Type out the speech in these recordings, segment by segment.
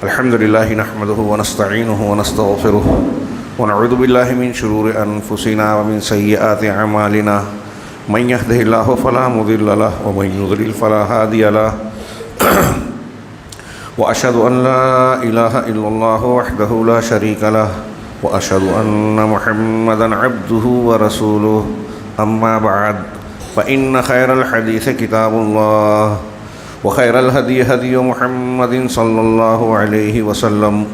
الحمد لله نحمده ونستعينه ونستغفره ونعوذ بالله من شرور أنفسنا ومن سيئات أعمالنا من يهده الله فلا مضل له ومن يضلل فلا هادي له وأشهد أن لا إله إلا الله وحده لا شريك له وأشهد أن محمدا عبده ورسوله أما بعد فإن خير الحديث كتاب الله وخير الهدي هدي محمد صلى الله عليه وسلم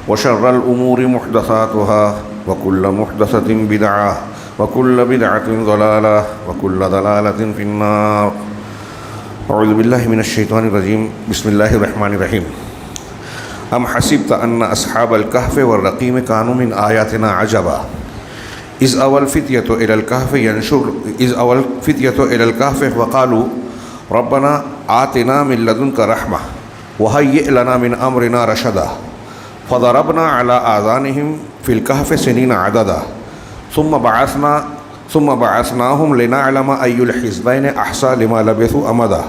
وشر الأمور محدثاتها وكل محدثة بدعة وكل بدعة ضلالة وكل ضلالة في النار. أعوذ بالله من الشيطان الرجيم. بسم الله الرحمن الرحيم. أم حسبت أن أصحاب الكهف والرقيم كانوا من آياتنا عجبا إذ أوى الفتية إلى الكهف وقالوا ربنا آتنا من لدنك رحمة وهيئ لنا من أمرنا رشدا فضربنا على آذانهم في الكهف سنين عددا ثم بعثناهم لنعلم أي الحزبين أحصى لما لبثوا أمدا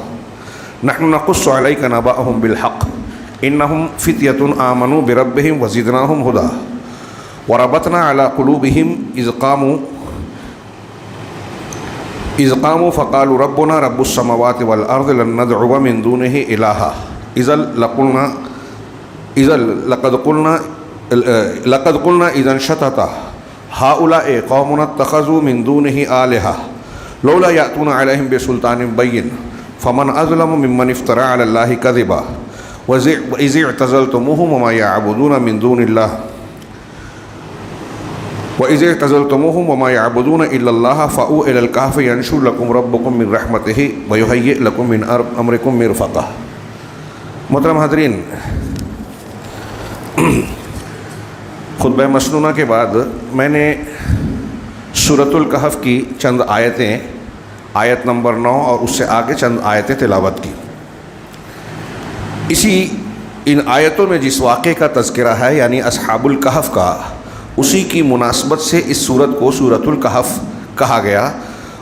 نحن نقص عليك نبأهم بالحق إنهم فتية آمنوا بربهم وزدناهم هدى وربطنا على قلوبهم إذ قاموا فقالوا ربنا رب السماوات والأرض لن ندعو من دونه إلها لقد قلنا إذا شتتا هؤلاء قومنا اتخذوا من دونه آلهة لولا يأتون عليهم بسلطان بين فمن أظلم ممن افترى على الله كذبا وإذ اعتزلتموهم وما يعبدون من دون الله وإذ اعتزلتموهم وما يعبدون إلا الله فأووا إلى الكهف ينشر لكم ربكم من رحمته ويهيئ لكم من أمركم مرفقا. محترم حاضرین، خطبہ مسنونہ کے بعد میں نے سورۃ الکہف کی چند آیتیں، آیت نمبر 9 اور اس سے آگے چند آیتیں تلاوت کی. ان آیتوں میں جس واقعے کا تذکرہ ہے یعنی اصحاب الکہف کا، اسی کی مناسبت سے اس سورت کو سورۃ الکہف کہا گیا.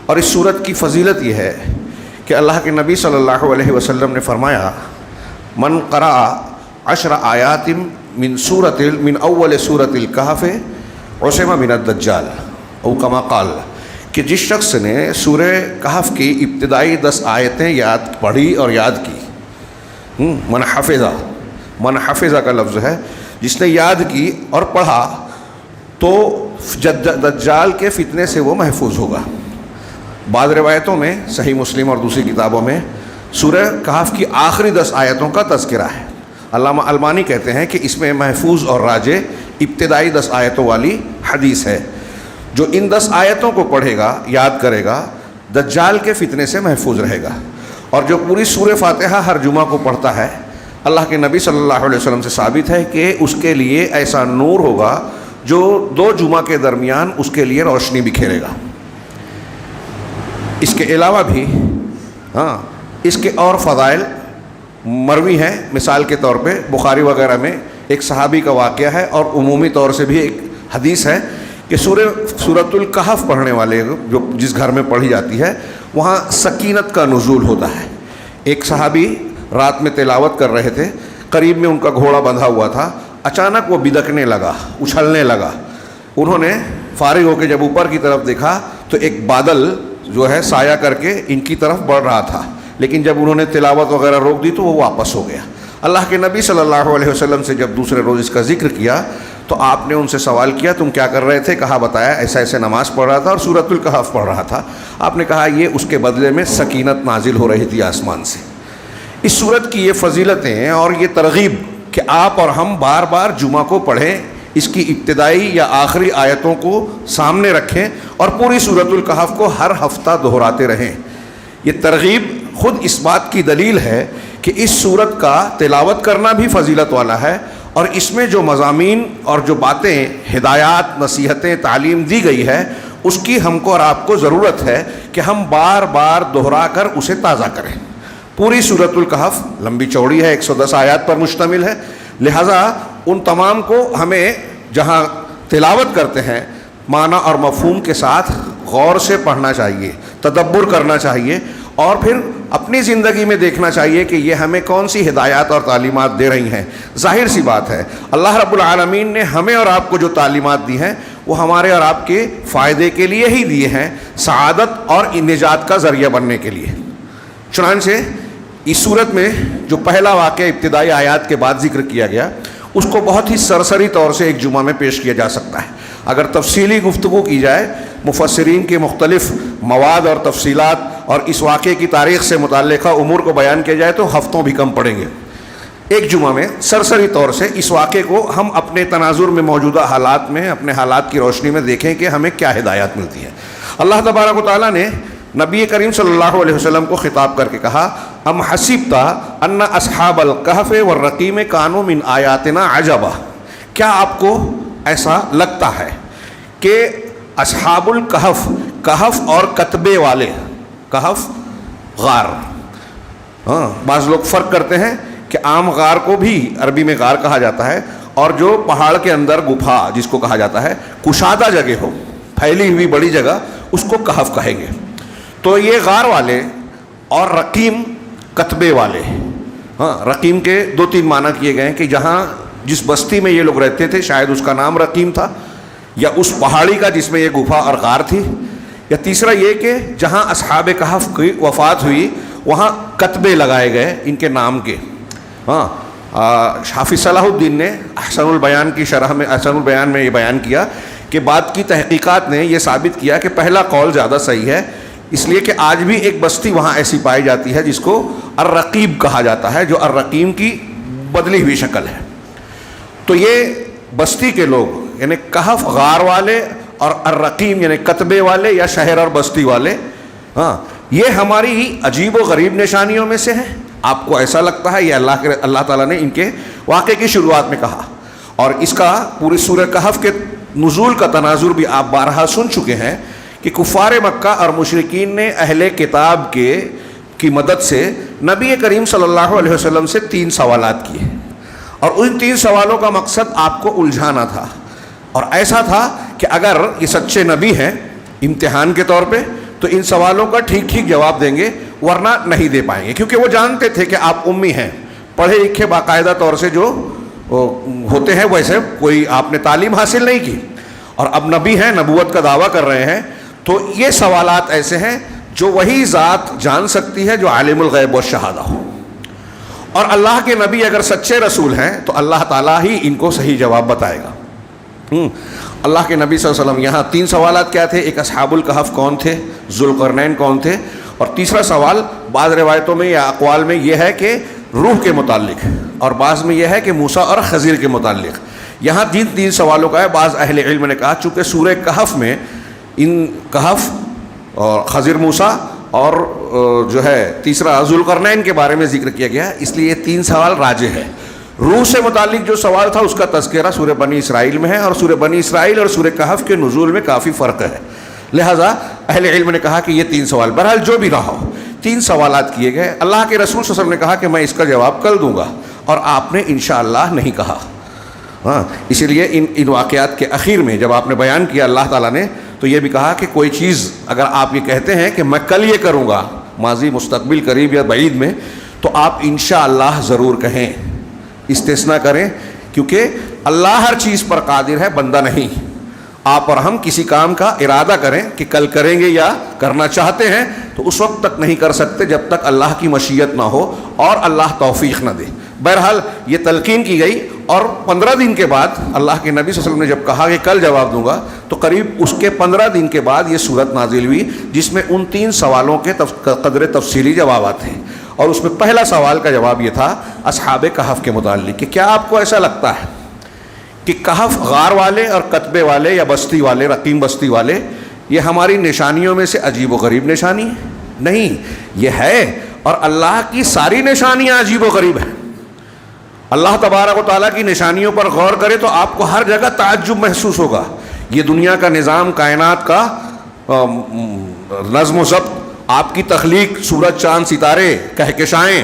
اور اس سورت کی فضیلت یہ ہے کہ اللہ کے نبی صلی اللہ علیہ وسلم نے فرمایا من قرأ 10 آیات من اول سورۃ الکہف عصم من الدجال او کما قال، کہ جس شخص نے سورہ کہف کی ابتدائی 10 آیتیں پڑھی اور یاد کی، من حفظہ کا لفظ ہے، جس نے یاد کی اور پڑھا تو دجال کے فتنے سے وہ محفوظ ہوگا. بعض روایتوں میں صحیح مسلم اور دوسری کتابوں میں سورہ کہف کی آخری 10 آیتوں کا تذکرہ ہے. علامہ البانی کہتے ہیں کہ اس میں محفوظ اور راجح ابتدائی 10 آیتوں والی حدیث ہے. جو ان 10 آیتوں کو پڑھے گا، یاد کرے گا، دجال کے فتنے سے محفوظ رہے گا. اور جو پوری سورہ فاتحہ ہر جمعہ کو پڑھتا ہے، اللہ کے نبی صلی اللہ علیہ وسلم سے ثابت ہے کہ اس کے لیے ایسا نور ہوگا جو 2 جمعہ کے درمیان اس کے لیے روشنی بکھیرے گا. اس کے علاوہ بھی اس کے اور فضائل مروی ہیں. مثال کے طور پہ بخاری وغیرہ میں ایک صحابی کا واقعہ ہے، اور عمومی طور سے بھی ایک حدیث ہے کہ سورۃ الکہف پڑھنے والے جو جس گھر میں پڑھی جاتی ہے وہاں سکینت کا نزول ہوتا ہے. ایک صحابی رات میں تلاوت کر رہے تھے، قریب میں ان کا گھوڑا بندھا ہوا تھا، اچانک وہ بدکنے لگا، اچھلنے لگا. انہوں نے فارغ ہو کے جب اوپر کی طرف دیکھا تو ایک بادل جو ہے سایہ کر کے ان کی طرف بڑھ رہا تھا، لیکن جب انہوں نے تلاوت وغیرہ روک دی تو وہ واپس ہو گیا. اللہ کے نبی صلی اللہ علیہ وسلم سے جب دوسرے روز اس کا ذکر کیا تو آپ نے ان سے سوال کیا تم کیا کر رہے تھے؟ کہا بتایا ایسا ایسے نماز پڑھ رہا تھا اور سورۃ الکہف پڑھ رہا تھا. آپ نے کہا یہ اس کے بدلے میں سکینت نازل ہو رہی تھی آسمان سے. اس سورت کی یہ فضیلتیں اور یہ ترغیب کہ آپ اور ہم بار بار جمعہ کو پڑھیں، اس کی ابتدائی یا آخری آیتوں کو سامنے رکھیں اور پوری سورۃ الکہف کو ہر ہفتہ دہراتے رہیں. یہ ترغیب خود اس بات کی دلیل ہے کہ اس سورت کا تلاوت کرنا بھی فضیلت والا ہے، اور اس میں جو مضامین اور جو باتیں، ہدایات، نصیحتیں، تعلیم دی گئی ہے، اس کی ہم کو اور آپ کو ضرورت ہے کہ ہم بار بار دہرا کر اسے تازہ کریں. پوری سورۃ الکہف لمبی چوڑی ہے، 110 آیات پر مشتمل ہے، لہٰذا ان تمام کو ہمیں جہاں تلاوت کرتے ہیں معنی اور مفہوم کے ساتھ غور سے پڑھنا چاہیے، تدبر کرنا چاہیے، اور پھر اپنی زندگی میں دیکھنا چاہیے کہ یہ ہمیں کون سی ہدایات اور تعلیمات دے رہی ہیں۔ ظاہر سی بات ہے اللہ رب العالمین نے ہمیں اور آپ کو جو تعلیمات دی ہیں وہ ہمارے اور آپ کے فائدے کے لیے ہی دیے ہیں، سعادت اور نجات کا ذریعہ بننے کے لیے۔ چنانچہ اس صورت میں جو پہلا واقعہ ابتدائی آیات کے بعد ذکر کیا گیا اس کو بہت ہی سرسری طور سے ایک جمعہ میں پیش کیا جا سکتا ہے۔ اگر تفصیلی گفتگو کی جائے، مفسرین کے مختلف مواد اور تفصیلات اور اس واقعے کی تاریخ سے متعلقہ امور کو بیان کیا جائے تو ہفتوں بھی کم پڑیں گے۔ ایک جمعہ میں سرسری طور سے اس واقعے کو ہم اپنے تناظر میں موجودہ حالات میں، اپنے حالات کی روشنی میں دیکھیں کہ ہمیں کیا ہدایات ملتی ہیں۔ اللہ تبارک و تعالیٰ نے نبی کریم صلی اللہ علیہ وسلم کو خطاب کر کے کہا، ام حسبت ان اصحاب الکہف والرقیم کانوا من آیاتنا عجبا، کیا آپ کو ایسا لگتا ہے کہ اصحاب الکہف، کہف اور کتبے والے، کہف غار، بعض لوگ فرق کرتے ہیں کہ عام غار کو بھی عربی میں غار کہا جاتا ہے، اور جو پہاڑ کے اندر گپھا جس کو کہا جاتا ہے، کشادہ جگہ ہو، پھیلی ہوئی بڑی جگہ، اس کو کہف کہیں گے۔ تو یہ غار والے اور رقیم کتبے والے، رقیم کے دو تین معنی کیے گئے ہیں کہ جہاں جس بستی میں یہ لوگ رہتے تھے شاید اس کا نام رقیم تھا، یا اس پہاڑی کا جس میں یہ گپھا اور غار تھی، یا تیسرا یہ کہ جہاں اصحاب کہف کی وفات ہوئی وہاں کتبے لگائے گئے ان کے نام کے۔ حافظ صلاح الدین نے احسن البیان کی شرح میں، احسن البیان میں یہ بیان کیا کہ بعد کی تحقیقات نے یہ ثابت کیا کہ پہلا قول زیادہ صحیح ہے، اس لیے کہ آج بھی ایک بستی وہاں ایسی پائی جاتی ہے جس کو الرقیب کہا جاتا ہے، جو الرقیم کی بدلی ہوئی شکل ہے۔ تو یہ بستی کے لوگ یعنی کہف غار والے اور الرقیم یعنی کتبے والے یا شہر اور بستی والے، یہ ہماری عجیب و غریب نشانیوں میں سے ہیں۔ آپ کو ایسا لگتا ہے؟ یہ اللہ تعالیٰ نے ان کے واقعے کی شروعات میں کہا، اور اس کا پوری سورہ کہف کے نزول کا تناظر بھی آپ بارہا سن چکے ہیں کہ کفار مکہ اور مشرکین نے اہل کتاب کی مدد سے نبی کریم صلی اللہ علیہ وسلم سے 3 سوالات کیے، اور ان 3 سوالوں کا مقصد آپ کو الجھانا تھا، اور ایسا تھا کہ اگر یہ سچے نبی ہیں امتحان کے طور پہ تو ان سوالوں کا ٹھیک ٹھیک جواب دیں گے، ورنہ نہیں دے پائیں گے، کیونکہ وہ جانتے تھے کہ آپ امی ہیں، پڑھے لکھے باقاعدہ طور سے جو ہوتے ہیں ویسے کوئی آپ نے تعلیم حاصل نہیں کی، اور اب نبی ہیں، نبوت کا دعویٰ کر رہے ہیں، تو یہ سوالات ایسے ہیں جو وہی ذات جان سکتی ہے جو عالم الغیب والشہادہ ہو، اور اللہ کے نبی اگر سچے رسول ہیں تو اللہ تعالیٰ ہی ان کو صحیح جواب بتائے گا۔ اللہ کے نبی صلی اللہ علیہ وسلم یہاں 3 سوالات کیا تھے؟ ایک اصحاب الکہف کون تھے، ذوالقرنین کون تھے، اور تیسرا سوال بعض روایتوں میں یا اقوال میں یہ ہے کہ روح کے متعلق، اور بعض میں یہ ہے کہ موسیٰ اور خضر کے متعلق۔ یہاں 3 سوالوں کا ہے۔ بعض اہل علم نے کہا چونکہ سورہ کہف میں ان کہف اور خضر، موسیٰ اور جو ہے تیسرا ذوالقرنین کے بارے میں ذکر کیا گیا، اس لیے یہ 3 سوال راجح ہے۔ روح سے متعلق جو سوال تھا اس کا تذکرہ سورہ بنی اسرائیل میں ہے، اور سورہ بنی اسرائیل اور سورہ کہف کے نزول میں کافی فرق ہے، لہٰذا اہل علم نے کہا کہ یہ 3 سوال، بہرحال جو بھی رہا ہو 3 سوالات کیے گئے۔ اللہ کے رسول صلی اللہ علیہ وسلم نے کہا کہ میں اس کا جواب کل دوں گا، اور آپ نے انشاءاللہ نہیں کہا۔ اسی لیے ان واقعات کے اخیر میں جب آپ نے بیان کیا اللہ تعالیٰ نے تو یہ بھی کہا کہ کوئی چیز اگر آپ یہ کہتے ہیں کہ میں کل یہ کروں گا، ماضی، مستقبل، قریب یا بعید میں، تو آپ انشاءاللہ ضرور کہیں، استثناء کریں، کیونکہ اللہ ہر چیز پر قادر ہے، بندہ نہیں۔ آپ اور ہم کسی کام کا ارادہ کریں کہ کل کریں گے یا کرنا چاہتے ہیں تو اس وقت تک نہیں کر سکتے جب تک اللہ کی مشیت نہ ہو اور اللہ توفیق نہ دے۔ بہرحال یہ تلقین کی گئی، اور 15 دن کے بعد اللہ کے نبی صلی اللہ علیہ وسلم نے جب کہا کہ کل جواب دوں گا تو قریب اس کے 15 دن کے بعد یہ صورت نازل ہوئی جس میں ان 3 سوالوں کے قدر تفصیلی جوابات ہیں، اور اس میں پہلا سوال کا جواب یہ تھا اصحاب کہف کے متعلق کہ کیا آپ کو ایسا لگتا ہے کہ کہف غار والے اور کتبے والے یا بستی والے، رقیم بستی والے، یہ ہماری نشانیوں میں سے عجیب و غریب نشانی ہے؟ نہیں، یہ ہے، اور اللہ کی ساری نشانیاں عجیب و غریب ہیں۔ اللہ تبارک و تعالیٰ کی نشانیوں پر غور کرے تو آپ کو ہر جگہ تعجب محسوس ہوگا۔ یہ دنیا کا نظام، کائنات کا نظم و ضبط، آپ کی تخلیق، سورج، چاند، ستارے، کہکشائیں،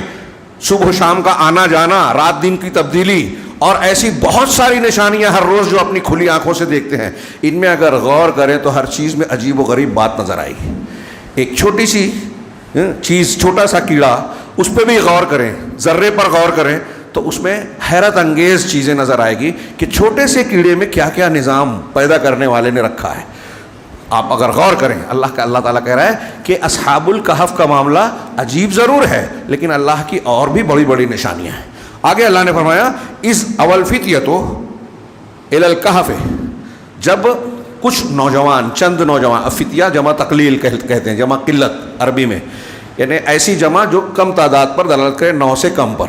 صبح و شام کا آنا جانا، رات دن کی تبدیلی، اور ایسی بہت ساری نشانیاں ہر روز جو اپنی کھلی آنکھوں سے دیکھتے ہیں، ان میں اگر غور کریں تو ہر چیز میں عجیب و غریب بات نظر آئے گی۔ ایک چھوٹی سی چیز چھوٹا سا کیڑا اس پہ بھی غور کریں, ذرے پر غور کریں تو اس میں حیرت انگیز چیزیں نظر آئے گی کہ چھوٹے سے کیڑے میں کیا کیا نظام پیدا کرنے والے نے رکھا ہے. آپ اگر غور کریں, اللہ تعالیٰ کہہ رہا ہے کہ اصحاب الکہف کا معاملہ عجیب ضرور ہے لیکن اللہ کی اور بھی بڑی بڑی نشانیاں ہیں. آگے اللہ نے فرمایا از اول فتیتو الی الکہف, جب کچھ نوجوان, چند نوجوان, فتیہ جمع تقلیل کہتے ہیں, جمع قلت عربی میں, یعنی ایسی جمع جو کم تعداد پر دلالت کرے, 9 سے کم پر.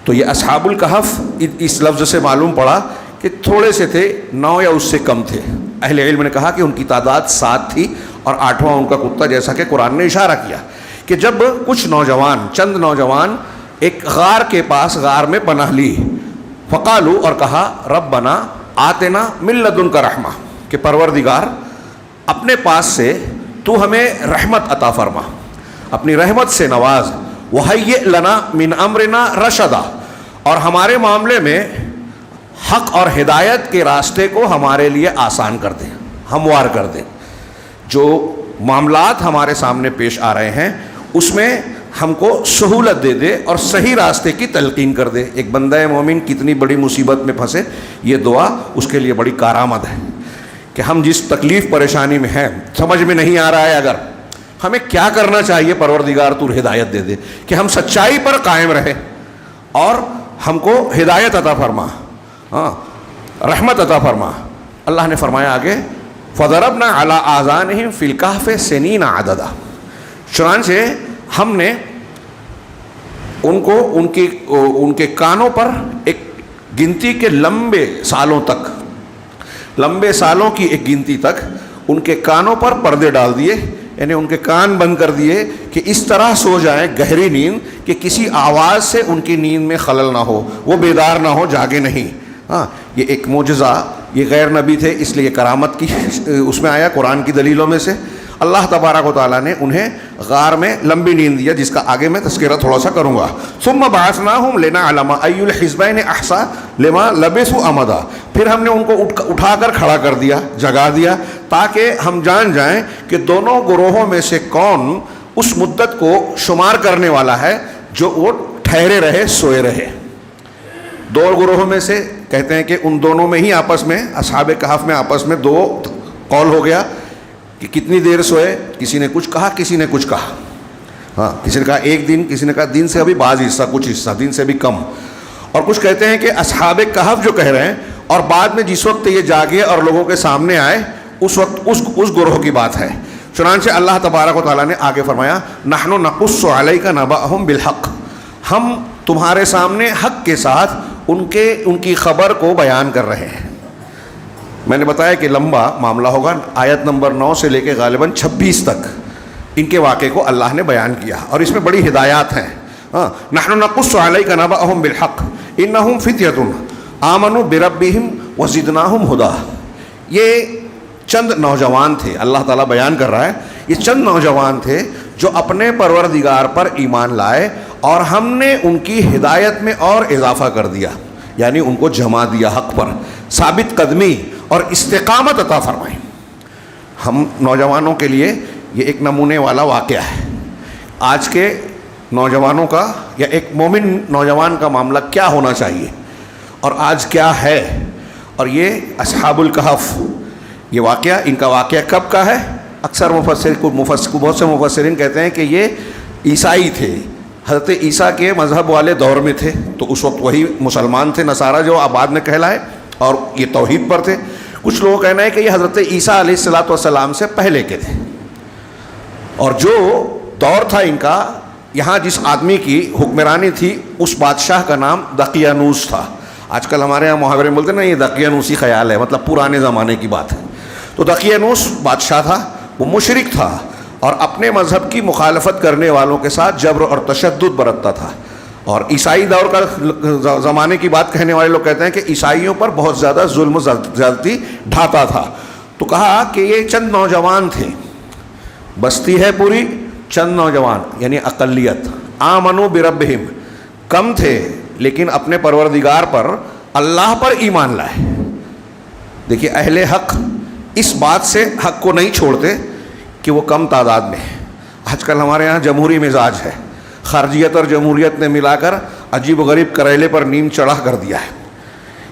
تو یہ اصحاب الکہف اس لفظ سے معلوم پڑا کہ تھوڑے سے تھے, 9 یا اس سے کم تھے. اہل علم نے کہا کہ ان کی تعداد 7 تھی اور 8واں ان کا کتا, جیسا کہ قرآن نے اشارہ کیا کہ جب کچھ نوجوان, چند نوجوان ایک غار کے پاس, غار میں پناہ لی, فقالو, اور کہا ربنا آتنا من لدنک رحمہ, کہ پروردگار اپنے پاس سے تو ہمیں رحمت عطا فرما, اپنی رحمت سے نواز, وہیئ لنا من امرنا رشدا, اور ہمارے معاملے میں حق اور ہدایت کے راستے کو ہمارے لیے آسان کر دیں, ہموار کر دیں. جو معاملات ہمارے سامنے پیش آ رہے ہیں اس میں ہم کو سہولت دے دے اور صحیح راستے کی تلقین کر دے. ایک بندہ مومن کتنی بڑی مصیبت میں پھنسے, یہ دعا اس کے لیے بڑی کارآمد ہے کہ ہم جس تکلیف پریشانی میں ہیں, سمجھ میں نہیں آ رہا ہے, اگر ہمیں کیا کرنا چاہیے, پروردگار تو ہدایت دے دے کہ ہم سچائی پر قائم رہیں اور ہم کو ہدایت عطا فرما, ہاں رحمت عطا فرما. اللہ نے فرمایا آگے فَضَرَبْنَا عَلَىٰ آذَانِهِمْ فِي الْكَهْفِ سِنِينَ عَدَدًا, چنانچہ ہم نے ان کو ان کے کانوں پر ایک گنتی کے لمبے سالوں تک, لمبے سالوں کی ایک گنتی تک ان کے کانوں پر پردے ڈال دیے, یعنی ان کے کان بند کر دیے کہ اس طرح سو جائیں گہری نیند کہ کسی آواز سے ان کی نیند میں خلل نہ ہو, وہ بیدار نہ ہو, جاگے نہیں. ہاں یہ ایک معجزہ, یہ غیر نبی تھے اس لیے کرامت کی اس میں آیا قرآن کی دلیلوں میں سے. اللہ تبارک و تعالیٰ نے انہیں غار میں لمبی نیند دیا, جس کا آگے میں تذکرہ تھوڑا سا کروں گا. ثم بعثناہم لنعلم ای الحزبین احصیٰ لما لبثوا امدا, پھر ہم نے ان کو اٹھا کر کھڑا کر دیا, جگا دیا, تاکہ ہم جان جائیں کہ دونوں گروہوں میں سے کون اس مدت کو شمار کرنے والا ہے جو وہ ٹھہرے رہے, سوئے رہے. 2 گروہوں میں سے کہتے ہیں کہ ان دونوں میں ہی آپس میں, اصحاب کہف میں آپس میں 2 قول ہو گیا کہ کتنی دیر سوئے, کسی نے کچھ کہا, کسی نے کچھ کہا. ہاں کسی نے کہا 1 دن, کسی نے کہا دن سے ابھی بعض حصہ, کچھ حصہ دن سے بھی کم, اور کچھ کہتے ہیں کہ اصحاب کہف جو کہہ رہے ہیں اور بعد میں جس وقت یہ جاگے اور لوگوں کے سامنے آئے اس وقت اس گروہ کی بات ہے. چنانچہ اللہ تبارک و تعالیٰ نے آگے فرمایا نحن نقص علیک نبأہم بالحق, ہم تمہارے سامنے حق کے ساتھ ان کی خبر کو بیان کر رہے ہیں. میں نے بتایا کہ لمبا معاملہ ہوگا, آیت نمبر 9 سے لے کے غالباً 26 تک ان کے واقعے کو اللہ نے بیان کیا اور اس میں بڑی ہدایات ہیں. نحن نقص علیک نبأہم بالحق انہم فتیۃ آمنوا بربہم وزدناہم ہدی. یہ چند نوجوان تھے, اللہ تعالیٰ بیان کر رہا ہے, یہ چند نوجوان تھے جو اپنے پروردگار پر ایمان لائے اور ہم نے ان کی ہدایت میں اور اضافہ کر دیا, یعنی ان کو جما دیا حق پر, ثابت قدمی اور استقامت عطا فرمائی. ہم نوجوانوں کے لیے یہ ایک نمونے والا واقعہ ہے. آج کے نوجوانوں کا یا ایک مومن نوجوان کا معاملہ کیا ہونا چاہیے اور آج کیا ہے, اور یہ اصحاب الکہف یہ واقعہ, ان کا واقعہ کب کا ہے؟ اکثر بہت سے مفسرین کہتے ہیں کہ یہ عیسائی تھے, حضرت عیسیٰ کے مذہب والے دور میں تھے, تو اس وقت وہی مسلمان تھے, نصارہ جو بعد میں کہلائے, اور یہ توحید پر تھے. کچھ لوگوں کا کہنا ہے کہ یہ حضرت عیسیٰ علیہ السلام سے پہلے کے تھے, اور جو دور تھا ان کا, یہاں جس آدمی کی حکمرانی تھی اس بادشاہ کا نام دقیانوس تھا. آج کل ہمارے یہاں محاورے میں بولتے ہیں نا یہ دقیانوسی خیال ہے, مطلب پرانے زمانے کی بات ہے. تو دقیانوس بادشاہ تھا, وہ مشرک تھا اور اپنے مذہب کی مخالفت کرنے والوں کے ساتھ جبر اور تشدد برتتا تھا. اور عیسائی دور کا زمانے کی بات کہنے والے لوگ کہتے ہیں کہ عیسائیوں پر بہت زیادہ ظلم و زیادتی ڈھاتا تھا. تو کہا کہ یہ چند نوجوان تھے, بستی ہے پوری, چند نوجوان یعنی اقلیت, آمنوا بربہم, کم تھے لیکن اپنے پروردگار پر, اللہ پر ایمان لائے. دیکھیے اہل حق اس بات سے حق کو نہیں چھوڑتے کہ وہ کم تعداد میں ہیں. آج کل ہمارے یہاں جمہوری مزاج ہے، خارجیت اور جمہوریت نے ملا کر عجیب و غریب کریلے پر نیم چڑھا کر دیا ہے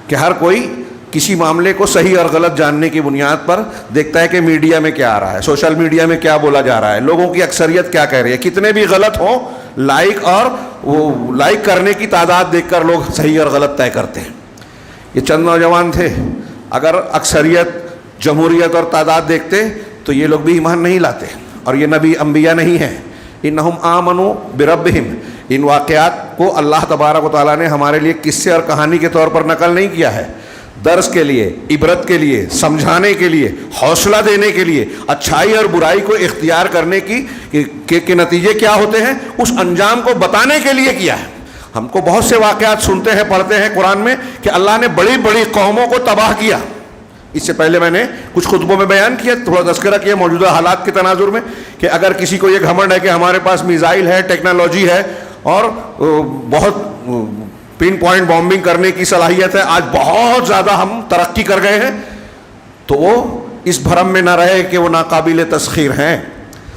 کہ ہر کوئی کسی معاملے کو صحیح اور غلط جاننے کی بنیاد پر دیکھتا ہے کہ میڈیا میں کیا آ رہا ہے، سوشل میڈیا میں کیا بولا جا رہا ہے، لوگوں کی اکثریت کیا کہہ رہی ہے، کتنے بھی غلط ہوں لائک اور وہ لائک کرنے کی تعداد دیکھ کر لوگ صحیح اور غلط طے کرتے ہیں۔ یہ چند نوجوان تھے، اگر اکثریت، جمہوریت اور تعداد دیکھتے تو یہ لوگ بھی ایمان نہیں لاتے، اور یہ نبی انبیاء نہیں ہیں۔ انہم آمنوا بربہم، ان واقعات کو اللہ تبارک و تعالیٰ نے ہمارے لیے قصے اور کہانی کے طور پر نقل نہیں کیا ہے، درس کے لیے، عبرت کے لیے، سمجھانے کے لیے، حوصلہ دینے کے لیے، اچھائی اور برائی کو اختیار کرنے کے نتیجے کیا ہوتے ہیں اس انجام کو بتانے کے لیے کیا ہے۔ ہم کو بہت سے واقعات سنتے ہیں، پڑھتے ہیں قرآن میں کہ اللہ نے بڑی بڑی قوموں کو تباہ کیا۔ اس سے پہلے میں نے کچھ خطبوں میں بیان کیا، تھوڑا تذکرہ کیا موجودہ حالات کے تناظر میں، کہ اگر کسی کو یہ گھمنڈ ہے کہ ہمارے پاس میزائل ہے، ٹیکنالوجی ہے اور بہت پن پوائنٹ بامبنگ کرنے کی صلاحیت ہے، آج بہت زیادہ ہم ترقی کر گئے ہیں، تو وہ اس بھرم میں نہ رہے کہ وہ ناقابل تسخیر ہیں۔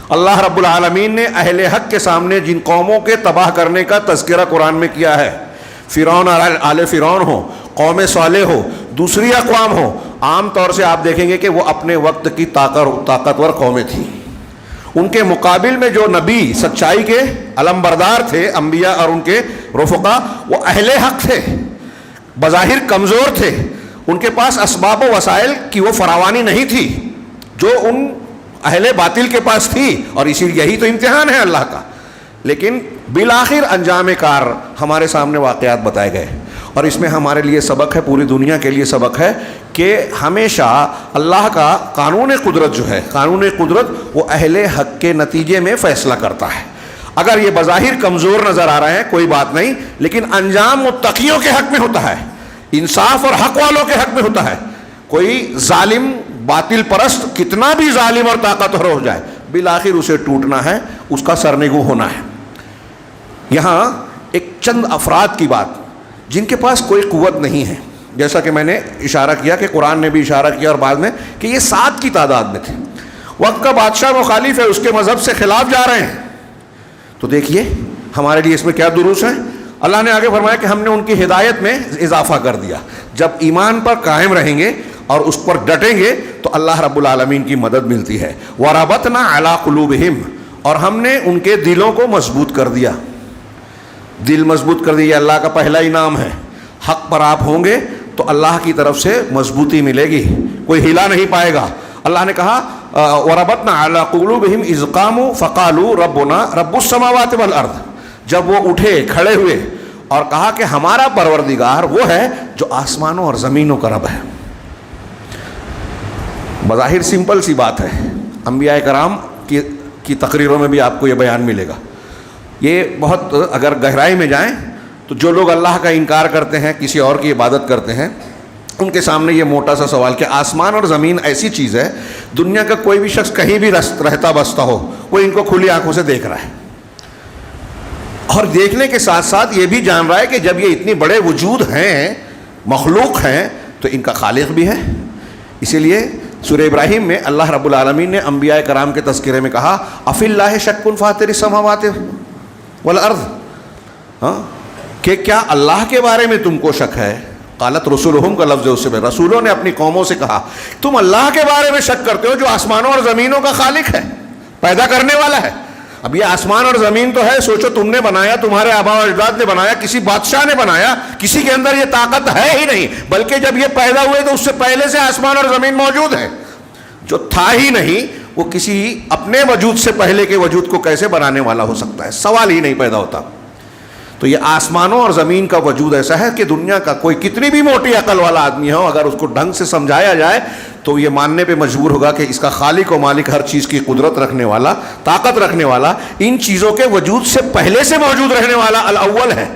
اللہ رب العالمین نے اہل حق کے سامنے جن قوموں کے تباہ کرنے کا تذکرہ قرآن میں کیا ہے، فرعون اور آل فرعون ہو، قوم صالح ہو، دوسری اقوام ہو، عام طور سے آپ دیکھیں گے کہ وہ اپنے وقت کی طاقتور قومیں تھیں۔ ان کے مقابل میں جو نبی سچائی کے علمبردار تھے، انبیاء اور ان کے رفقا، وہ اہل حق تھے، بظاہر کمزور تھے، ان کے پاس اسباب و وسائل کی وہ فراوانی نہیں تھی جو ان اہل باطل کے پاس تھی، اور یہی تو امتحان ہے اللہ کا۔ لیکن بالآخر انجام کار ہمارے سامنے واقعات بتائے گئے، اور اس میں ہمارے لیے سبق ہے، پوری دنیا کے لیے سبق ہے کہ ہمیشہ اللہ کا قانون قدرت جو ہے، قانون قدرت وہ اہل حق کے نتیجے میں فیصلہ کرتا ہے۔ اگر یہ بظاہر کمزور نظر آ رہے ہیں کوئی بات نہیں، لیکن انجام متقیوں کے حق میں ہوتا ہے، انصاف اور حق والوں کے حق میں ہوتا ہے۔ کوئی ظالم باطل پرست کتنا بھی ظالم اور طاقتور ہو جائے، بالآخر اسے ٹوٹنا ہے، اس کا سرنگوں ہونا ہے۔ یہاں ایک چند افراد کی بات جن کے پاس کوئی قوت نہیں ہے، جیسا کہ میں نے اشارہ کیا کہ قرآن نے بھی اشارہ کیا اور بعد میں کہ یہ 7 کی تعداد میں تھے۔ وقت کا بادشاہ مخالف ہے، اس کے مذہب سے خلاف جا رہے ہیں، تو دیکھیے ہمارے لیے اس میں کیا دروس ہیں۔ اللہ نے آگے فرمایا کہ ہم نے ان کی ہدایت میں اضافہ کر دیا، جب ایمان پر قائم رہیں گے اور اس پر ڈٹیں گے تو اللہ رب العالمین کی مدد ملتی ہے۔ وَرَبَطْنَا عَلَىٰ قُلُوبِهِمْ، اور ہم نے ان کے دلوں کو مضبوط کر دیا۔ دل مضبوط کر دیا، اللہ کا پہلا انعام ہے۔ حق پر آپ ہوں گے تو اللہ کی طرف سے مضبوطی ملے گی، کوئی ہلا نہیں پائے گا۔ اللہ نے کہا وَرَبَطْنَا عَلَىٰ قُلُوبِهِمْ إِذْ قَامُوا فَقَالُوا رَبُّنَا رَبُّ السَّمَاوَاتِ وَالْأَرْضِ، جب وہ اٹھے کھڑے ہوئے اور کہا کہ ہمارا پروردگار وہ ہے جو آسمانوں اور زمینوں کا رب ہے۔ بظاہر سمپل سی بات ہے، انبیاء کرام کی تقریروں میں بھی آپ کو یہ بیان ملے گا۔ یہ بہت اگر گہرائی میں جائیں تو جو لوگ اللہ کا انکار کرتے ہیں، کسی اور کی عبادت کرتے ہیں، ان کے سامنے یہ موٹا سا سوال کہ آسمان اور زمین ایسی چیز ہے، دنیا کا کوئی بھی شخص کہیں بھی رہتا بستا ہو، وہ ان کو کھلی آنکھوں سے دیکھ رہا ہے، اور دیکھنے کے ساتھ ساتھ یہ بھی جان رہا ہے کہ جب یہ اتنے بڑے وجود ہیں، مخلوق ہیں، تو ان کا خالق بھی ہے۔ اسی لیے سورہ ابراہیم میں اللہ رب العالمین نے انبیاء کرام کے تذکرے میں کہا افی اللہ شک فاطر السماوات والارض، کہ کیا اللہ کے بارے میں تم کو شک ہے؟ قالت رسولہم کا لفظ اس سے، رسولوں نے اپنی قوموں سے کہا تم اللہ کے بارے میں شک کرتے ہو جو آسمانوں اور زمینوں کا خالق ہے، پیدا کرنے والا ہے۔ اب یہ آسمان اور زمین تو ہے، سوچو تم نے بنایا، تمہارے آباء و اجداد نے بنایا، کسی بادشاہ نے بنایا، کسی کے اندر یہ طاقت ہے ہی نہیں، بلکہ جب یہ پیدا ہوئے تو اس سے پہلے سے آسمان اور زمین موجود ہے۔ جو تھا ہی نہیں وہ کسی اپنے وجود سے پہلے کے وجود کو کیسے بنانے والا ہو سکتا ہے؟ سوال ہی نہیں پیدا ہوتا۔ تو یہ آسمانوں اور زمین کا وجود ایسا ہے کہ دنیا کا کوئی کتنی بھی موٹی عقل والا آدمی ہو، اگر اس کو ڈھنگ سے سمجھایا جائے تو یہ ماننے پہ مجبور ہوگا کہ اس کا خالق و مالک، ہر چیز کی قدرت رکھنے والا، طاقت رکھنے والا، ان چیزوں کے وجود سے پہلے سے موجود رہنے والا الاول ہے،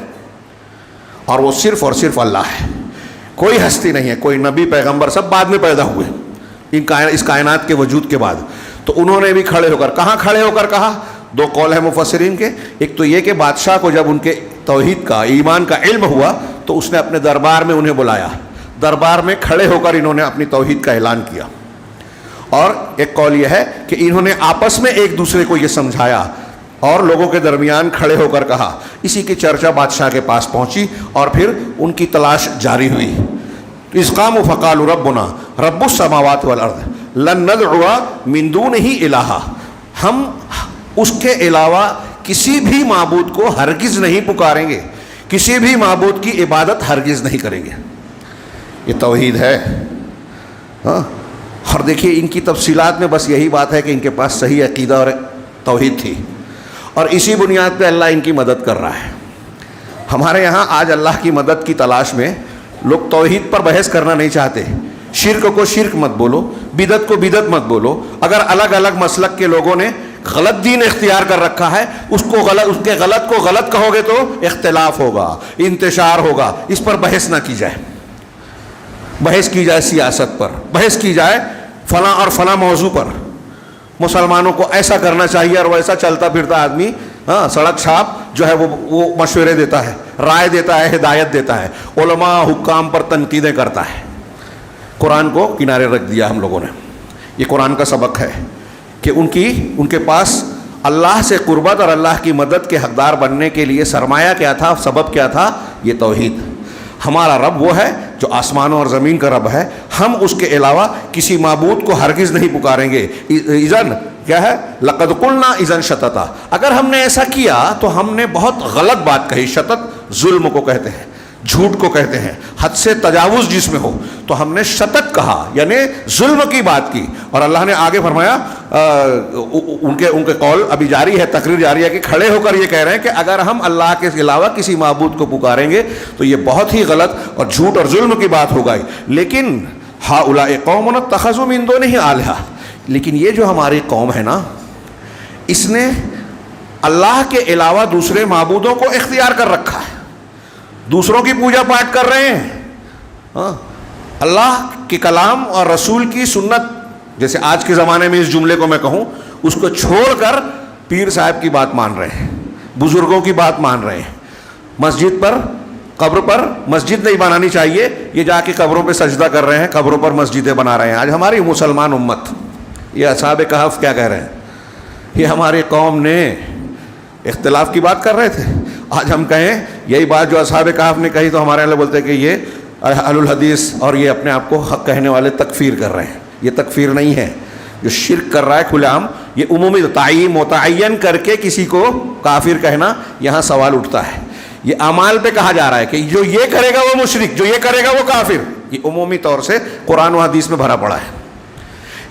اور وہ صرف اور صرف اللہ ہے۔ کوئی ہستی نہیں ہے، کوئی نبی پیغمبر سب بعد میں پیدا ہوئے اس کائنات کے وجود کے بعد۔ تو انہوں نے بھی کھڑے ہو کر، کہاں کھڑے ہو کر کہا؟ دو قول ہیں مفسرین کے، ایک تو یہ کہ بادشاہ کو جب ان کے توحید کا، ایمان کا علم ہوا تو اس نے اپنے دربار میں انہیں بلایا، دربار میں کھڑے ہو کر انہوں نے اپنی توحید کا اعلان کیا، اور ایک قول یہ ہے کہ انہوں نے آپس میں ایک دوسرے کو یہ سمجھایا اور لوگوں کے درمیان کھڑے ہو کر کہا. اسی کی چرچا بادشاہ کے پاس پہنچی اور پھر ان کی تلاش جاری ہوئی. اذ قاموا فقالوا ربنا رب السماوات والارض لن ندعو من دونه الہا. ہم اس کے علاوہ کسی بھی معبود کو ہرگز نہیں پکاریں گے, کسی بھی معبود کی عبادت ہرگز نہیں کریں گے. یہ توحید ہے. ہاں, اور دیکھیے ان کی تفصیلات میں بس یہی بات ہے کہ ان کے پاس صحیح عقیدہ اور توحید تھی, اور اسی بنیاد پہ اللہ ان کی مدد کر رہا ہے. ہمارے یہاں آج اللہ کی مدد کی تلاش میں لوگ توحید پر بحث کرنا نہیں چاہتے. شرک کو شرک مت بولو, بدعت کو بدعت مت بولو. اگر الگ الگ مسلک کے لوگوں نے غلط دین اختیار کر رکھا ہے, اس کے غلط کو غلط کہو گے تو اختلاف ہوگا, انتشار ہوگا. اس پر بحث نہ کی جائے. بحث کی جائے سیاست پر, بحث کی جائے فلاں اور فلاں موضوع پر. مسلمانوں کو ایسا کرنا چاہیے, اور ویسا چلتا پھرتا آدمی سڑک چھاپ جو ہے وہ مشورے دیتا ہے, رائے دیتا ہے, ہدایت دیتا ہے, علماء حکام پر تنقیدیں کرتا ہے. قرآن کو کنارے رکھ دیا ہم لوگوں نے. یہ قرآن کا سبق ہے کہ ان کے پاس اللہ سے قربت اور اللہ کی مدد کے حقدار بننے کے لیے سرمایہ کیا تھا, سبب کیا تھا؟ یہ توحید. ہمارا رب وہ ہے جو آسمانوں اور زمین کا رب ہے. ہم اس کے علاوہ کسی معبود کو ہرگز نہیں پکاریں گے. اذن کیا ہے؟ لقد قلنا اذن شططا. اگر ہم نے ایسا کیا تو ہم نے بہت غلط بات کہی. شطط ظلم کو کہتے ہیں, جھوٹ کو کہتے ہیں, حد سے تجاوز جس میں ہو. تو ہم نے شطط کہا, یعنی ظلم کی بات کی. اور اللہ نے آگے فرمایا, ان کے قول ابھی جاری ہے, تقریر جاری ہے کہ کھڑے ہو کر یہ کہہ رہے ہیں کہ اگر ہم اللہ کے علاوہ کسی معبود کو پکاریں گے تو یہ بہت ہی غلط اور جھوٹ اور ظلم کی بات ہوگا. لیکن ہؤلاء قوم اتخذوا من دونہ آلہہ. لیکن یہ جو ہماری قوم ہے نا, اس نے اللہ کے علاوہ دوسرے معبودوں کو اختیار کر رکھا ہے, دوسروں کی پوجا پاٹ کر رہے ہیں. اللہ کے کلام اور رسول کی سنت, جیسے آج کے زمانے میں اس جملے کو میں کہوں, اس کو چھوڑ کر پیر صاحب کی بات مان رہے ہیں, بزرگوں کی بات مان رہے ہیں. مسجد پر, قبر پر مسجد نہیں بنانی چاہیے, یہ جا کے قبروں پہ سجدہ کر رہے ہیں, قبروں پر مسجدیں بنا رہے ہیں. آج ہماری مسلمان امت, یہ اصحاب کہف کیا کہہ رہے ہیں؟ یہ ہماری قوم نے اختلاف کی بات کر رہے تھے. آج ہم کہیں یہی بات جو اصحاب کہف نے کہی تو ہمارے اللہ بولتے ہیں کہ یہ اہل الحدیث اور یہ اپنے آپ کو حق کہنے والے تکفیر کر رہے ہیں. یہ تکفیر نہیں ہے. جو شرک کر رہا ہے کھلے عام, یہ عمومی تعین متعین کر کے کسی کو کافر کہنا, یہاں سوال اٹھتا ہے. یہ اعمال پہ کہا جا رہا ہے کہ جو یہ کرے گا وہ مشرک, جو یہ کرے گا وہ کافر. یہ عمومی طور سے قرآن و حدیث میں بھرا پڑا ہے.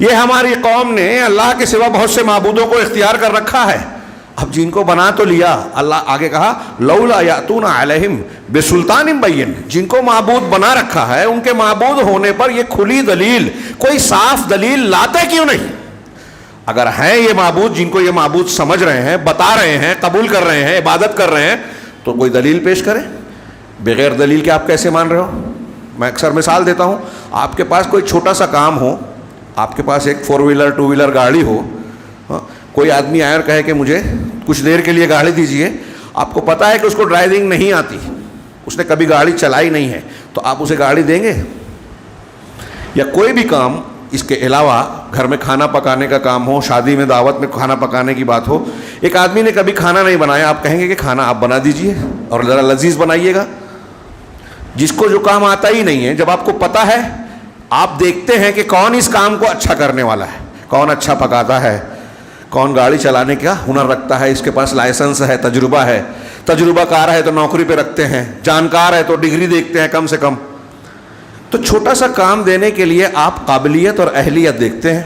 یہ ہماری قوم نے اللہ کے سوا بہت سے معبودوں کو اختیار کر رکھا ہے. اب جن کو بنا تو لیا, اللہ آگے کہا لولا یاتون علیہم بسلطان بین. جن کو معبود بنا رکھا ہے, ان کے معبود ہونے پر یہ کھلی دلیل, کوئی صاف دلیل لاتے کیوں نہیں؟ اگر ہیں یہ معبود, جن کو یہ معبود سمجھ رہے ہیں, بتا رہے ہیں, قبول کر رہے ہیں, عبادت کر رہے ہیں, تو کوئی دلیل پیش کریں. بغیر دلیل کے آپ کیسے مان رہے ہو؟ میں اکثر مثال دیتا ہوں. آپ کے پاس کوئی چھوٹا سا کام ہو, آپ کے پاس ایک 4 ویلر 2 ویلر گاڑی ہو, کوئی آدمی آئے اور کہے کہ مجھے کچھ دیر کے لیے گاڑی دیجئے. آپ کو پتا ہے کہ اس کو ڈرائیونگ نہیں آتی, اس نے کبھی گاڑی چلائی نہیں ہے, تو آپ اسے گاڑی دیں گے؟ یا کوئی بھی کام اس کے علاوہ, گھر میں کھانا پکانے کا کام ہو, شادی میں دعوت میں کھانا پکانے کی بات ہو, ایک آدمی نے کبھی کھانا نہیں بنایا, آپ کہیں گے کہ کھانا آپ بنا دیجئے اور ذرا لذیذ بنائیے گا؟ جس کو جو کام آتا ہی نہیں ہے, جب آپ کو پتا ہے, آپ دیکھتے ہیں کہ کون اس کام کو اچھا کرنے والا ہے, کون اچھا پکاتا ہے, کون گاڑی چلانے کا ہنر رکھتا ہے, اس کے پاس لائسنس ہے, تجربہ ہے, تجربہ کار ہے تو نوکری پہ رکھتے ہیں, جانکار ہے تو ڈگری دیکھتے ہیں کم سے کم. تو چھوٹا سا کام دینے کے لیے آپ قابلیت اور اہلیت دیکھتے ہیں.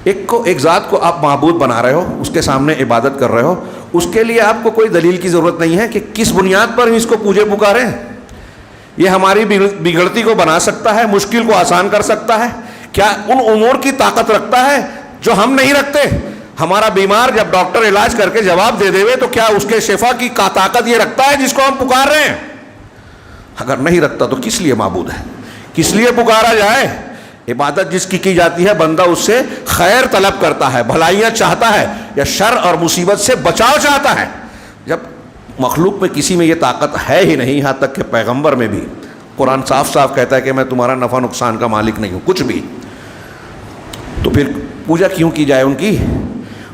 ایک ذات کو آپ معبود بنا رہے ہو, اس کے سامنے عبادت کر رہے ہو, اس کے لیے آپ کو کوئی دلیل کی ضرورت نہیں ہے کہ کس بنیاد پر اس کو پوجے پکاریں. یہ ہماری بگڑتی کو بنا سکتا ہے, مشکل کو آسان کر سکتا ہے. کیا ان امور کی طاقت رکھتا ہے جو ہم نہیں رکھتے؟ ہمارا بیمار جب ڈاکٹر علاج کر کے جواب دے دے تو کیا اس کے شفا کی طاقت یہ رکھتا ہے جس کو ہم پکار رہے ہیں؟ اگر نہیں رکھتا تو کس لیے معبود ہے, کس لیے پکارا جائے؟ عبادت جس کی جاتی ہے, بندہ اس سے خیر طلب کرتا ہے, بھلائیاں چاہتا ہے, یا شر اور مصیبت سے بچاؤ چاہتا ہے. جب مخلوق میں کسی میں یہ طاقت ہے ہی نہیں, یہاں تک کہ پیغمبر میں بھی قرآن صاف صاف کہتا ہے کہ میں تمہارا نفع نقصان کا مالک نہیں ہوں, کچھ بھی. تو پھر پوجا کیوں کی جائے ان کی؟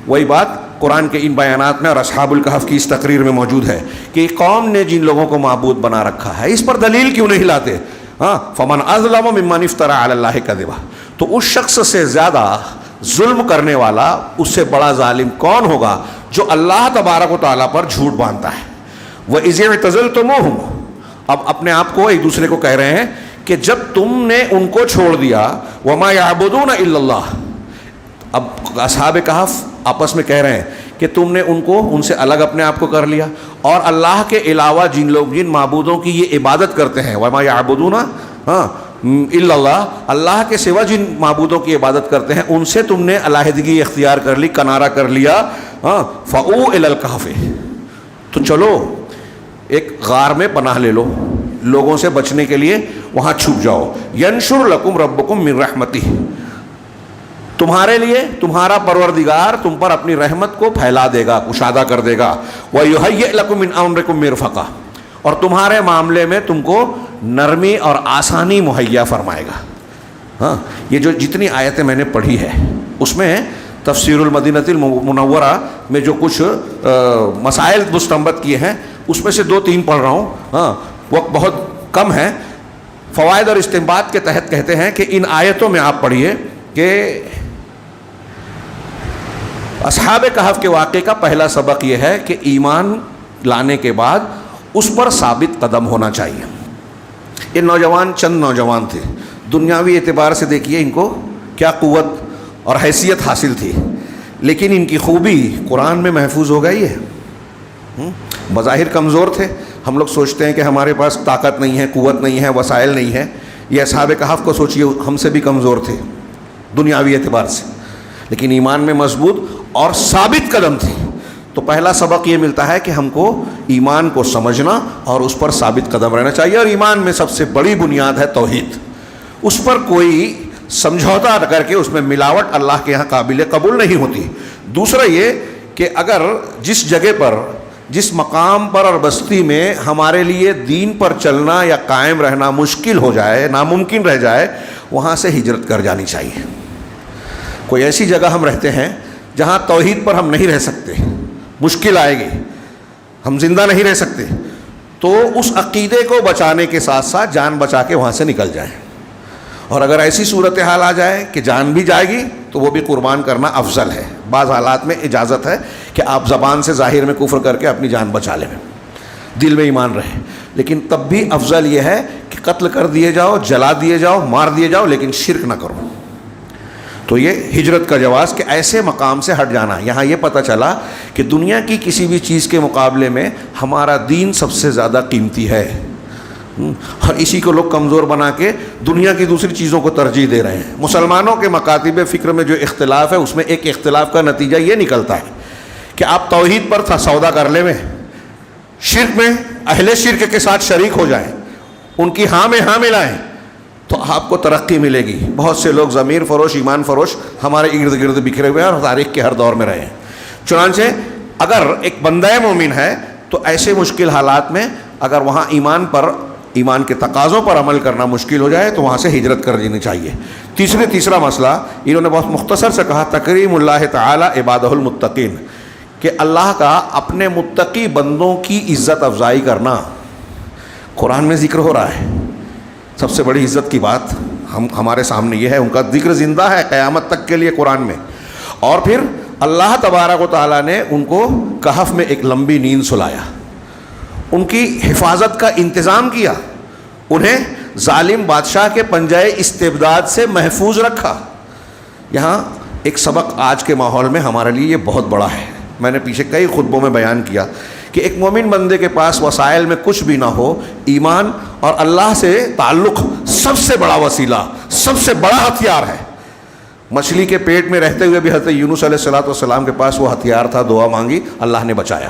وہی بات قرآن کے ان بیانات میں اور اصحاب الکہف کی اس تقریر میں موجود ہے کہ قوم نے جن لوگوں کو معبود بنا رکھا ہے اس پر دلیل کیوں نہیں لاتے؟ ہاں، فمن اظلم ممن افترى علی اللہ کذبا، تو اس شخص سے زیادہ ظلم کرنے والا، اس سے بڑا ظالم کون ہوگا جو اللہ تبارک و تعالیٰ پر جھوٹ باندھتا ہے۔ وَإِذِ اعْتَزَلْتُمُوهُمْ، اب اپنے آپ کو ایک دوسرے کو کہہ رہے ہیں کہ جب تم نے ان کو چھوڑ دیا، وَمَا يَعْبُدُونَ إِلَّا اللَّهِ، اب اصحاب کہف آپس میں کہہ رہے ہیں کہ تم نے ان سے الگ اپنے آپ کو کر لیا، اور اللہ کے علاوہ جن لوگ جن معبودوں کی یہ عبادت کرتے ہیں، وَمَا يَعْبُدُونَ إِلَّا اللَّهِ، اللہ کے سوا جن معبودوں کی عبادت کرتے ہیں ان سے تم نے علیحدگی اختیار کر لی، کنارہ کر لیا، فَأْوُوا إِلَى الْكَهْفِ، تو چلو ایک غار میں پناہ لے لو، لوگوں سے بچنے کے لیے وہاں چھپ جاؤ۔ يَنشُرْ لَكُمْ رَبُّكُمْ مِنْ رَحْمَتِهِ، تمہارے لیے تمہارا پروردگار تم پر اپنی رحمت کو پھیلا دے گا، کشادہ کر دے گا۔ وَيُهَيِّئْ لَكُم مِّنْ أَمْرِكُم مِّرْفَقًا، اور تمہارے معاملے میں تم کو نرمی اور آسانی مہیا فرمائے گا۔ ہاں، یہ جو جتنی آیتیں میں نے پڑھی ہے اس میں تفسیر المدینۃ المنورہ میں جو کچھ مسائل مستنبط کیے ہیں اس میں سے 2-3 پڑھ رہا ہوں، ہاں وقت بہت کم ہے۔ فوائد اور استنباط کے تحت کہتے ہیں کہ ان آیتوں میں آپ پڑھیے کہ اصحاب کہف کے واقعے کا پہلا سبق یہ ہے کہ ایمان لانے کے بعد اس پر ثابت قدم ہونا چاہیے۔ یہ نوجوان چند نوجوان تھے، دنیاوی اعتبار سے دیکھیے ان کو کیا قوت اور حیثیت حاصل تھی، لیکن ان کی خوبی قرآن میں محفوظ ہو گئی ہے۔ بظاہر کمزور تھے، ہم لوگ سوچتے ہیں کہ ہمارے پاس طاقت نہیں ہے، قوت نہیں ہے، وسائل نہیں ہے۔ یہ اصحاب کہف کو سوچیے، ہم سے بھی کمزور تھے دنیاوی اعتبار سے، لیکن ایمان میں مضبوط اور ثابت قدم تھے۔ تو پہلا سبق یہ ملتا ہے کہ ہم کو ایمان کو سمجھنا اور اس پر ثابت قدم رہنا چاہیے، اور ایمان میں سب سے بڑی بنیاد ہے توحید، اس پر کوئی سمجھوتا کر کے اس میں ملاوٹ اللہ کے یہاں قابل قبول نہیں ہوتی۔ دوسرا یہ کہ اگر جس جگہ پر، جس مقام پر اور بستی میں ہمارے لیے دین پر چلنا یا قائم رہنا مشکل ہو جائے، ناممکن رہ جائے، وہاں سے ہجرت کر جانی چاہیے۔ کوئی ایسی جگہ ہم رہتے ہیں جہاں توحید پر ہم نہیں رہ سکتے، مشکل آئے گی، ہم زندہ نہیں رہ سکتے، تو اس عقیدے کو بچانے کے ساتھ ساتھ جان بچا کے وہاں سے نکل جائیں۔ اور اگر ایسی صورتحال آ جائے کہ جان بھی جائے گی تو وہ بھی قربان کرنا افضل ہے۔ بعض حالات میں اجازت ہے کہ آپ زبان سے ظاہر میں کفر کر کے اپنی جان بچا لیں، دل میں ایمان رہے، لیکن تب بھی افضل یہ ہے کہ قتل کر دیے جاؤ، جلا دیے جاؤ، مار دیے جاؤ، لیکن شرک نہ کرو۔ تو یہ ہجرت کا جواز کہ ایسے مقام سے ہٹ جانا۔ یہاں یہ پتہ چلا کہ دنیا کی کسی بھی چیز کے مقابلے میں ہمارا دین سب سے زیادہ قیمتی ہے، اور اسی کو لوگ کمزور بنا کے دنیا کی دوسری چیزوں کو ترجیح دے رہے ہیں۔ مسلمانوں کے مکاتب فکر میں جو اختلاف ہے اس میں ایک اختلاف کا نتیجہ یہ نکلتا ہے کہ آپ توحید پر سودا کر لیں، شرک میں اہل شرک کے ساتھ شریک ہو جائیں، ان کی ہاں میں ہاں ملائیں، تو آپ کو ترقی ملے گی۔ بہت سے لوگ ضمیر فروش، ایمان فروش ہمارے ارد گرد بکھرے ہوئے ہیں اور تاریخ کے ہر دور میں رہے ہیں۔ چنانچہ اگر ایک بندہ مومن ہے تو ایسے مشکل حالات میں اگر وہاں ایمان کے تقاضوں پر عمل کرنا مشکل ہو جائے تو وہاں سے ہجرت کر دینی چاہیے۔ تیسرا مسئلہ انہوں نے بہت مختصر سے کہا، تکریم اللہ تعالی عبادہ المتقین، کہ اللہ کا اپنے متقی بندوں کی عزت افزائی کرنا۔ قرآن میں ذکر ہو رہا ہے، سب سے بڑی عزت کی بات ہمارے سامنے یہ ہے، ان کا ذکر زندہ ہے قیامت تک کے لیے قرآن میں۔ اور پھر اللہ تبارک و تعالیٰ نے ان کو کہف میں ایک لمبی نیند سلایا، ان کی حفاظت کا انتظام کیا، انہیں ظالم بادشاہ کے پنجۂ استبداد سے محفوظ رکھا۔ یہاں ایک سبق آج کے ماحول میں ہمارے لیے یہ بہت بڑا ہے۔ میں نے پیچھے کئی خطبوں میں بیان کیا کہ ایک مومن بندے کے پاس وسائل میں کچھ بھی نہ ہو، ایمان اور اللہ سے تعلق سب سے بڑا وسیلہ، سب سے بڑا ہتھیار ہے۔ مچھلی کے پیٹ میں رہتے ہوئے بھی حضرت یونس علیہ السلام کے پاس وہ ہتھیار تھا، دعا مانگی، اللہ نے بچایا۔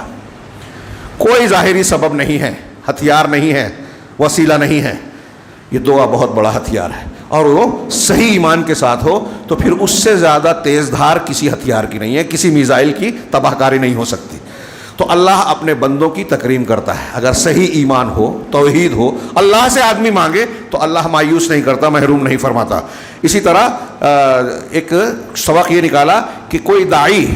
کوئی ظاہری سبب نہیں ہے، ہتھیار نہیں ہے، وسیلہ نہیں ہے، یہ دعا بہت بڑا ہتھیار ہے، اور وہ صحیح ایمان کے ساتھ ہو تو پھر اس سے زیادہ تیز دھار کسی ہتھیار کی نہیں ہے، کسی میزائل کی تباہ کاری نہیں ہو سکتی۔ تو تو اللہ اپنے بندوں کی تکریم کرتا ہے. اگر صحیح ایمان ہو, توحید ہو, اللہ سے آدمی مانگے تو اللہ مایوس نہیں کرتا, محروم نہیں فرماتا. اسی طرح ایک سبق یہ نکالا کہ کوئی داعی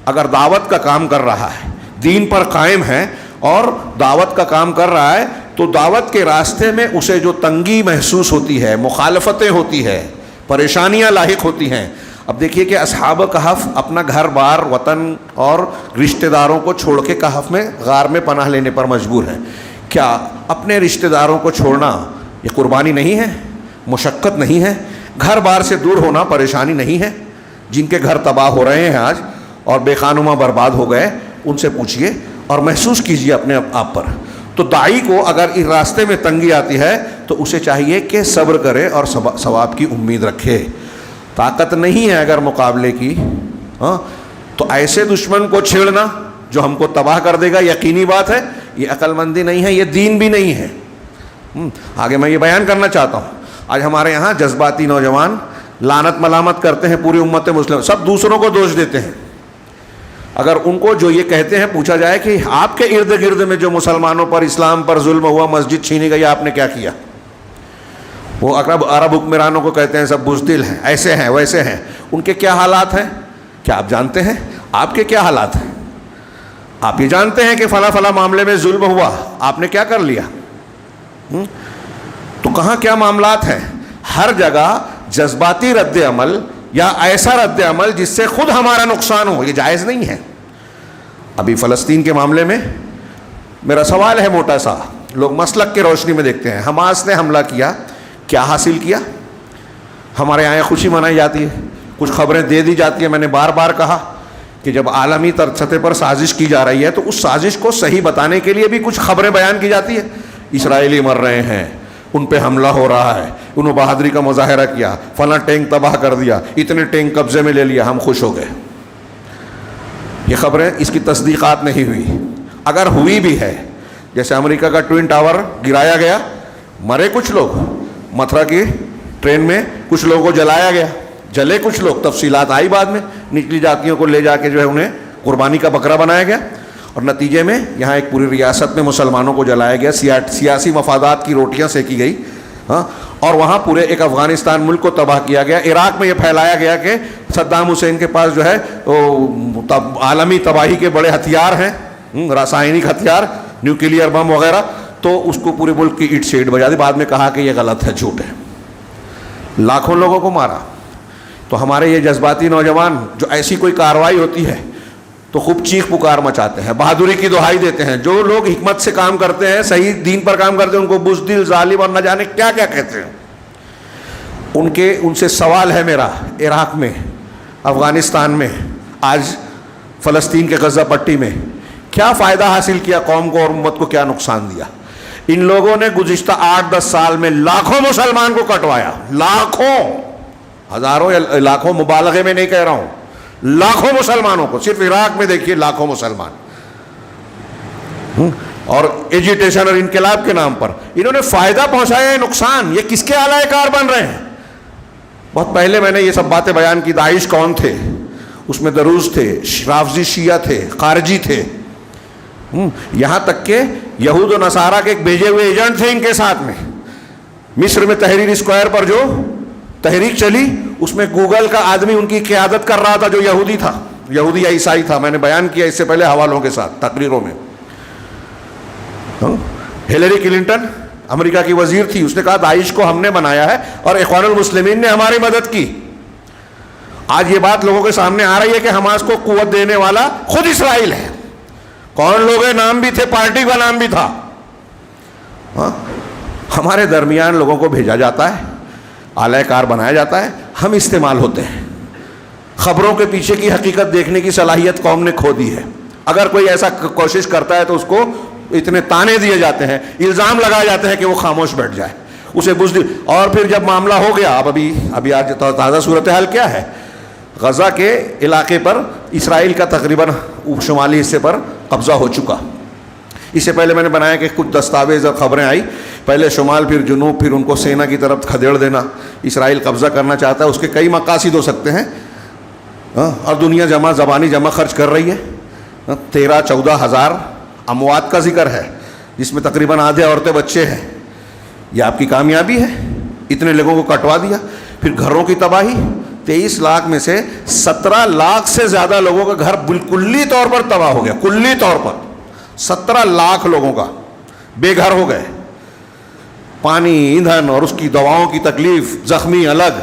اگر دعوت کا کام کر رہا ہے, دین پر قائم ہے اور دعوت کا کام کر رہا ہے, تو دعوت کے راستے میں اسے جو تنگی محسوس ہوتی ہے, مخالفتیں ہوتی ہے, پریشانیاں لاحق ہوتی ہیں. اب دیکھیے کہ اصحاب کہف اپنا گھر بار, وطن اور رشتہ داروں کو چھوڑ کے کہف میں, غار میں پناہ لینے پر مجبور ہیں. کیا اپنے رشتہ داروں کو چھوڑنا یہ قربانی نہیں ہے, مشقت نہیں ہے؟ گھر بار سے دور ہونا پریشانی نہیں ہے؟ جن کے گھر تباہ ہو رہے ہیں آج اور بے خانماں برباد ہو گئے, ان سے پوچھیے اور محسوس کیجیے اپنے آپ پر. تو داعی کو اگر اس راستے میں تنگی آتی ہے تو اسے چاہیے کہ صبر کرے اور ثواب کی امید رکھے. طاقت نہیں ہے اگر مقابلے کی, تو ایسے دشمن کو چھیڑنا جو ہم کو تباہ کر دے گا, یقینی بات ہے یہ عقل مندی نہیں ہے, یہ دین بھی نہیں ہے. آگے میں یہ بیان کرنا چاہتا ہوں, آج ہمارے یہاں جذباتی نوجوان لعنت ملامت کرتے ہیں پوری امت مسلم, سب دوسروں کو دوش دیتے ہیں. اگر ان کو جو یہ کہتے ہیں پوچھا جائے کہ آپ کے ارد گرد میں جو مسلمانوں پر, اسلام پر ظلم ہوا, مسجد چھینی گئی, آپ نے کیا کیا؟ وہ عرب حکمرانوں کو کہتے ہیں سب بزدل ہیں, ایسے ہیں ویسے ہیں. ان کے کیا حالات ہیں کیا آپ جانتے ہیں؟ آپ کے کیا حالات ہیں؟ آپ یہ جانتے ہیں کہ فلاں فلاں معاملے میں ظلم ہوا, آپ نے کیا کر لیا؟ تو کہاں کیا معاملات ہیں؟ ہر جگہ جذباتی رد عمل یا ایسا رد عمل جس سے خود ہمارا نقصان ہو, یہ جائز نہیں ہے. ابھی فلسطین کے معاملے میں میرا سوال ہے موٹا سا, لوگ مسلک کے روشنی میں دیکھتے ہیں. حماس نے حملہ کیا, کیا حاصل کیا؟ ہمارے یہاں خوشی منائی جاتی ہے, کچھ خبریں دے دی جاتی ہیں. میں نے بار بار کہا کہ جب عالمی سطح پر سازش کی جا رہی ہے تو اس سازش کو صحیح بتانے کے لیے بھی کچھ خبریں بیان کی جاتی ہے. اسرائیلی مر رہے ہیں, ان پہ حملہ ہو رہا ہے, انہوں بہادری کا مظاہرہ کیا, فلاں ٹینک تباہ کر دیا, اتنے ٹینک قبضے میں لے لیا, ہم خوش ہو گئے. یہ خبریں, اس کی تصدیقات نہیں ہوئی. اگر ہوئی بھی ہے, جیسے امریکہ کا ٹوئن ٹاور گرایا گیا, مرے کچھ لوگ, متھرا کی ٹرین میں کچھ لوگوں کو جلایا گیا, جلے کچھ لوگ, تفصیلات آئی بعد میں, نچلی جاتیوں کو لے جا کے جو ہے انہیں قربانی کا بکرا بنایا گیا, اور نتیجے میں یہاں ایک پوری ریاست میں مسلمانوں کو جلایا گیا, سیاسی مفادات کی روٹیاں سینکی گئی, اور وہاں پورے ایک افغانستان ملک کو تباہ کیا گیا. عراق میں یہ پھیلایا گیا کہ صدام حسین کے پاس جو ہے عالمی تباہی کے بڑے ہتھیار ہیں, راسائنک ہتھیار, نیوکلیئر بم وغیرہ, تو اس کو پورے ملک کی اینٹ سے اینٹ بجا دی. بعد میں کہا کہ یہ غلط ہے, جھوٹ ہے. لاکھوں لوگوں کو مارا. تو ہمارے یہ جذباتی نوجوان جو ایسی کوئی کارروائی ہوتی ہے تو خوب چیخ پکار مچاتے ہیں, بہادری کی دہائی دیتے ہیں. جو لوگ حکمت سے کام کرتے ہیں, صحیح دین پر کام کرتے ہیں, ان کو بزدل, ظالم اور نہ جانے کیا کیا کہتے ہیں. ان سے سوال ہے میرا, عراق میں, افغانستان میں, آج فلسطین کے غزہ پٹی میں کیا فائدہ حاصل کیا قوم کو اور امت کو, کیا نقصان دیا؟ ان لوگوں نے گزشتہ 8-10 سال میں لاکھوں مسلمان کو کٹوایا, لاکھوں, ہزاروں یا لاکھوں, مبالغے میں نہیں کہہ رہا ہوں, لاکھوں مسلمانوں کو. صرف عراق میں دیکھیے لاکھوں مسلمان, اور ایجیٹیشن اور انقلاب کے نام پر انہوں نے فائدہ پہنچایا ہے, نقصان. یہ کس کے اعلی کار بن رہے ہیں؟ بہت پہلے میں نے یہ سب باتیں بیان کی. داعش کون تھے؟ اس میں دروز تھے, رافضی شیعہ تھے, خارجی تھے, یہاں تک کہ یہود و نصارہ کے ایک بھیجے ہوئے ایجنٹ تھے ان کے ساتھ میں. مصر میں تحریر اسکوائر پر جو تحریک چلی, اس میں گوگل کا آدمی ان کی قیادت کر رہا تھا جو یہودی تھا, یہودی یا عیسائی تھا. میں نے بیان کیا اس سے پہلے حوالوں کے ساتھ تقریروں میں. ہلیری کلنٹن امریکہ کی وزیر تھی, اس نے کہا داعش کو ہم نے بنایا ہے اور اخوان المسلمین نے ہماری مدد کی. آج یہ بات لوگوں کے سامنے آ رہی ہے کہ حماس کو قوت دینے والا خود اسرائیل ہے. کون لوگ ہیں؟ نام بھی تھے, پارٹی کا نام بھی تھا. ہمارے درمیان لوگوں کو بھیجا جاتا ہے, اعلی کار بنایا جاتا ہے, ہم استعمال ہوتے ہیں. خبروں کے پیچھے کی حقیقت دیکھنے کی صلاحیت قوم نے کھو دی ہے. اگر کوئی ایسا کوشش کرتا ہے تو اس کو اتنے تانے دیے جاتے ہیں, الزام لگائے جاتے ہیں کہ وہ خاموش بیٹھ جائے, اسے بزدل. اور پھر جب معاملہ ہو گیا, ابھی آج تازہ صورتحال کیا ہے؟ غزہ کے علاقے پر اسرائیل کا تقریباً شمالی حصے پر قبضہ ہو چکا. اس سے پہلے میں نے بنایا کہ کچھ دستاویز اور خبریں آئی, پہلے شمال پھر جنوب, پھر ان کو سینا کی طرف کھدیڑ دینا. اسرائیل قبضہ کرنا چاہتا ہے, اس کے کئی مقاصد ہو سکتے ہیں, اور دنیا زبانی جمع خرچ کر رہی ہے. 13-14 ہزار اموات کا ذکر ہے، جس میں تقریباً آدھے عورتیں بچے ہیں. یہ آپ کی کامیابی ہے، اتنے لوگوں کو کٹوا دیا. پھر گھروں کی تباہی، 23 لاکھ میں سے 17 لاکھ سے زیادہ لوگوں کا گھر بالکلی طور پر تباہ ہو گیا. کلی طور پر 17 لاکھ لوگوں کا بے گھر ہو گئے. پانی، ایندھن اور اس کی دواؤں کی تکلیف، زخمی الگ،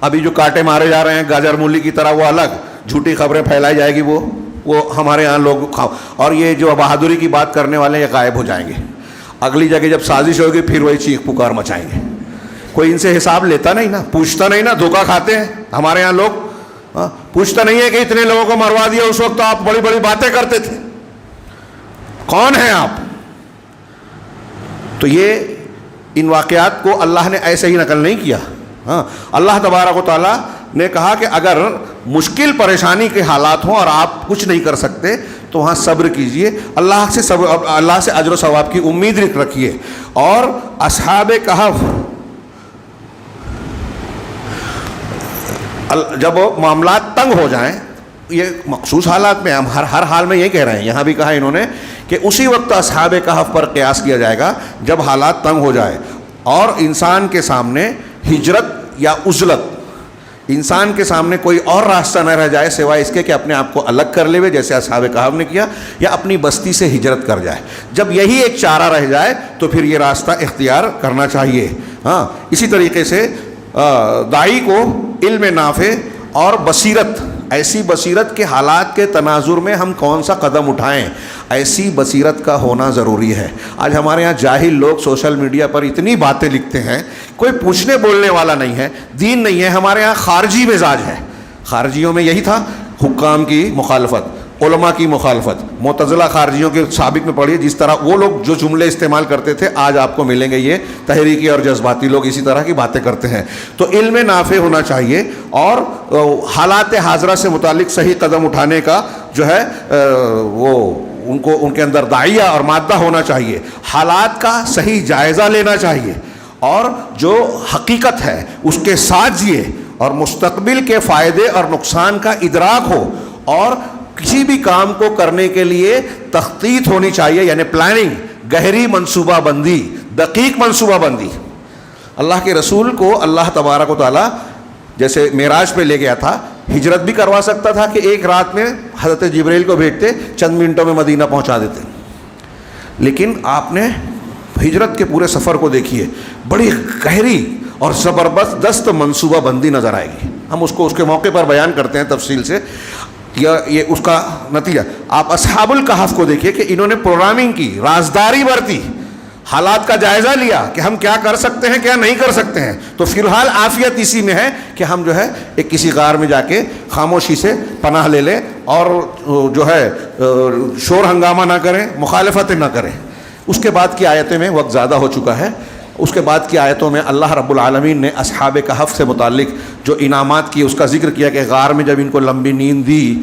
ابھی جو کانٹے مارے جا رہے ہیں گاجر مولی کی طرح وہ الگ، جھوٹی خبریں پھیلائی جائے گی وہ ہمارے یہاں لوگ کھاؤ. اور یہ جو بہادری کی بات کرنے والے ہیں یہ غائب ہو جائیں گے. اگلی جگہ جب سازش ہوگی پھر وہی چیخ پکار مچائیں گے. کوئی ان سے حساب لیتا نہیں نا، پوچھتا نہیں نا. دھوکہ کھاتے ہیں ہمارے یہاں لوگ. پوچھتا نہیں ہے کہ اتنے لوگوں کو مروا دیا، اس وقت آپ بڑی بڑی باتیں کرتے تھے، کون ہیں آپ؟ تو یہ ان واقعات کو اللہ نے ایسے ہی نقل نہیں کیا. اللہ تبارک و تعالیٰ نے کہا کہ اگر مشکل پریشانی کے حالات ہوں اور آپ کچھ نہیں کر سکتے تو وہاں صبر کیجئے، اللہ سے اجر و ثواب کی امید رکھیے. اور اصحاب کہف جب معاملات تنگ ہو جائیں، یہ مخصوص حالات میں ہم ہر حال میں یہی کہہ رہے ہیں، یہاں بھی کہا انہوں نے کہ اسی وقت اصحاب کہف پر قیاس کیا جائے گا جب حالات تنگ ہو جائے اور انسان کے سامنے ہجرت یا عزلت، انسان کے سامنے کوئی اور راستہ نہ رہ جائے سوائے اس کے کہ اپنے آپ کو الگ کر لے ہوئے، جیسے اصحاب کہف نے کیا، یا اپنی بستی سے ہجرت کر جائے. جب یہی ایک چارہ رہ جائے تو پھر یہ راستہ اختیار کرنا چاہیے. اسی طریقے سے داعی کو علم نافع اور بصیرت، ایسی بصیرت کے حالات کے تناظر میں ہم کون سا قدم اٹھائیں، ایسی بصیرت کا ہونا ضروری ہے. آج ہمارے ہاں جاہل لوگ سوشل میڈیا پر اتنی باتیں لکھتے ہیں، کوئی پوچھنے بولنے والا نہیں ہے، دین نہیں ہے. ہمارے ہاں خارجی مزاج ہے. خارجیوں میں یہی تھا، حکام کی مخالفت، علماء کی مخالفت. معتزلہ خارجیوں کے سابق میں پڑھیے، جس طرح وہ لوگ جو جملے استعمال کرتے تھے آج آپ کو ملیں گے یہ تحریکی اور جذباتی لوگ اسی طرح کی باتیں کرتے ہیں. تو علم نافع ہونا چاہیے اور حالات حاضرہ سے متعلق صحیح قدم اٹھانے کا جو ہے وہ ان کے اندر داعیہ اور مادہ ہونا چاہیے. حالات کا صحیح جائزہ لینا چاہیے اور جو حقیقت ہے اس کے ساتھ جیے اور مستقبل کے فائدے اور نقصان کا ادراک ہو. اور کسی بھی کام کو کرنے کے لیے تخطیط ہونی چاہیے، یعنی پلاننگ، گہری منصوبہ بندی، دقیق منصوبہ بندی. اللہ کے رسول کو اللہ تبارک و تعالیٰ جیسے معراج پہ لے گیا تھا، ہجرت بھی کروا سکتا تھا کہ ایک رات میں حضرت جبریل کو بھیجتے، چند منٹوں میں مدینہ پہنچا دیتے. لیکن آپ نے ہجرت کے پورے سفر کو دیکھیے، بڑی گہری اور زبردست منصوبہ بندی نظر آئے گی. ہم اس کو اس کے موقع پر بیان کرتے ہیں تفصیل سے. یہ اس کا نتیجہ آپ اصحاب الکہف کو دیکھیے کہ انہوں نے پروگرامنگ کی، رازداری برتی، حالات کا جائزہ لیا کہ ہم کیا کر سکتے ہیں کیا نہیں کر سکتے ہیں. تو فی الحال عافیت اسی میں ہے کہ ہم جو ہے ایک کسی غار میں جا کے خاموشی سے پناہ لے لیں اور جو ہے شور ہنگامہ نہ کریں، مخالفتیں نہ کریں. اس کے بعد کی آیتیں میں وقت زیادہ ہو چکا ہے. اس کے بعد کی آیتوں میں اللہ رب العالمین نے اصحاب کہف سے متعلق جو انعامات کی اس کا ذکر کیا کہ غار میں جب ان کو لمبی نیند دی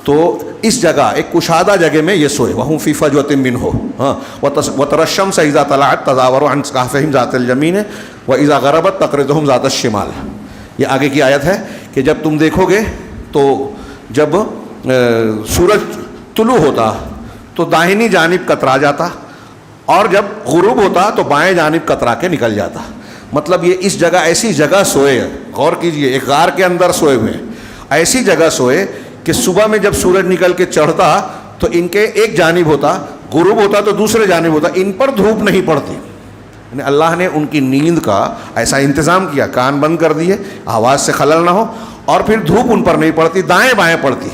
تو اس جگہ ایک کشادہ جگہ میں یہ سوئے. وَهُمْ فِي فَجْوَةٍ مِّنْهُ وَتَرَى الشَّمْسَ إِذَا طَلَعَتْ تَزَاوَرُ عَنْ كَهْفِهِمْ ذَاتَ الْيَمِينِ وَإِذَا غَرَبَتْ تَقْرِضُهُمْ ذَاتَ الشِّمَالِ. یہ آگے کی آیت ہے کہ جب تم دیکھو گے تو جب سورج طلوع ہوتا تو داہنی جانب کترا جاتا اور جب غروب ہوتا تو بائیں جانب کترا کے نکل جاتا. مطلب یہ اس جگہ ایسی جگہ سوئے، غور کیجئے، ایک غار کے اندر سوئے ہوئے، ایسی جگہ سوئے کہ صبح میں جب سورج نکل کے چڑھتا تو ان کے ایک جانب ہوتا، غروب ہوتا تو دوسرے جانب ہوتا، ان پر دھوپ نہیں پڑتی. یعنی اللہ نے ان کی نیند کا ایسا انتظام کیا، کان بند کر دیے، آواز سے خلل نہ ہو، اور پھر دھوپ ان پر نہیں پڑتی، دائیں بائیں پڑتی.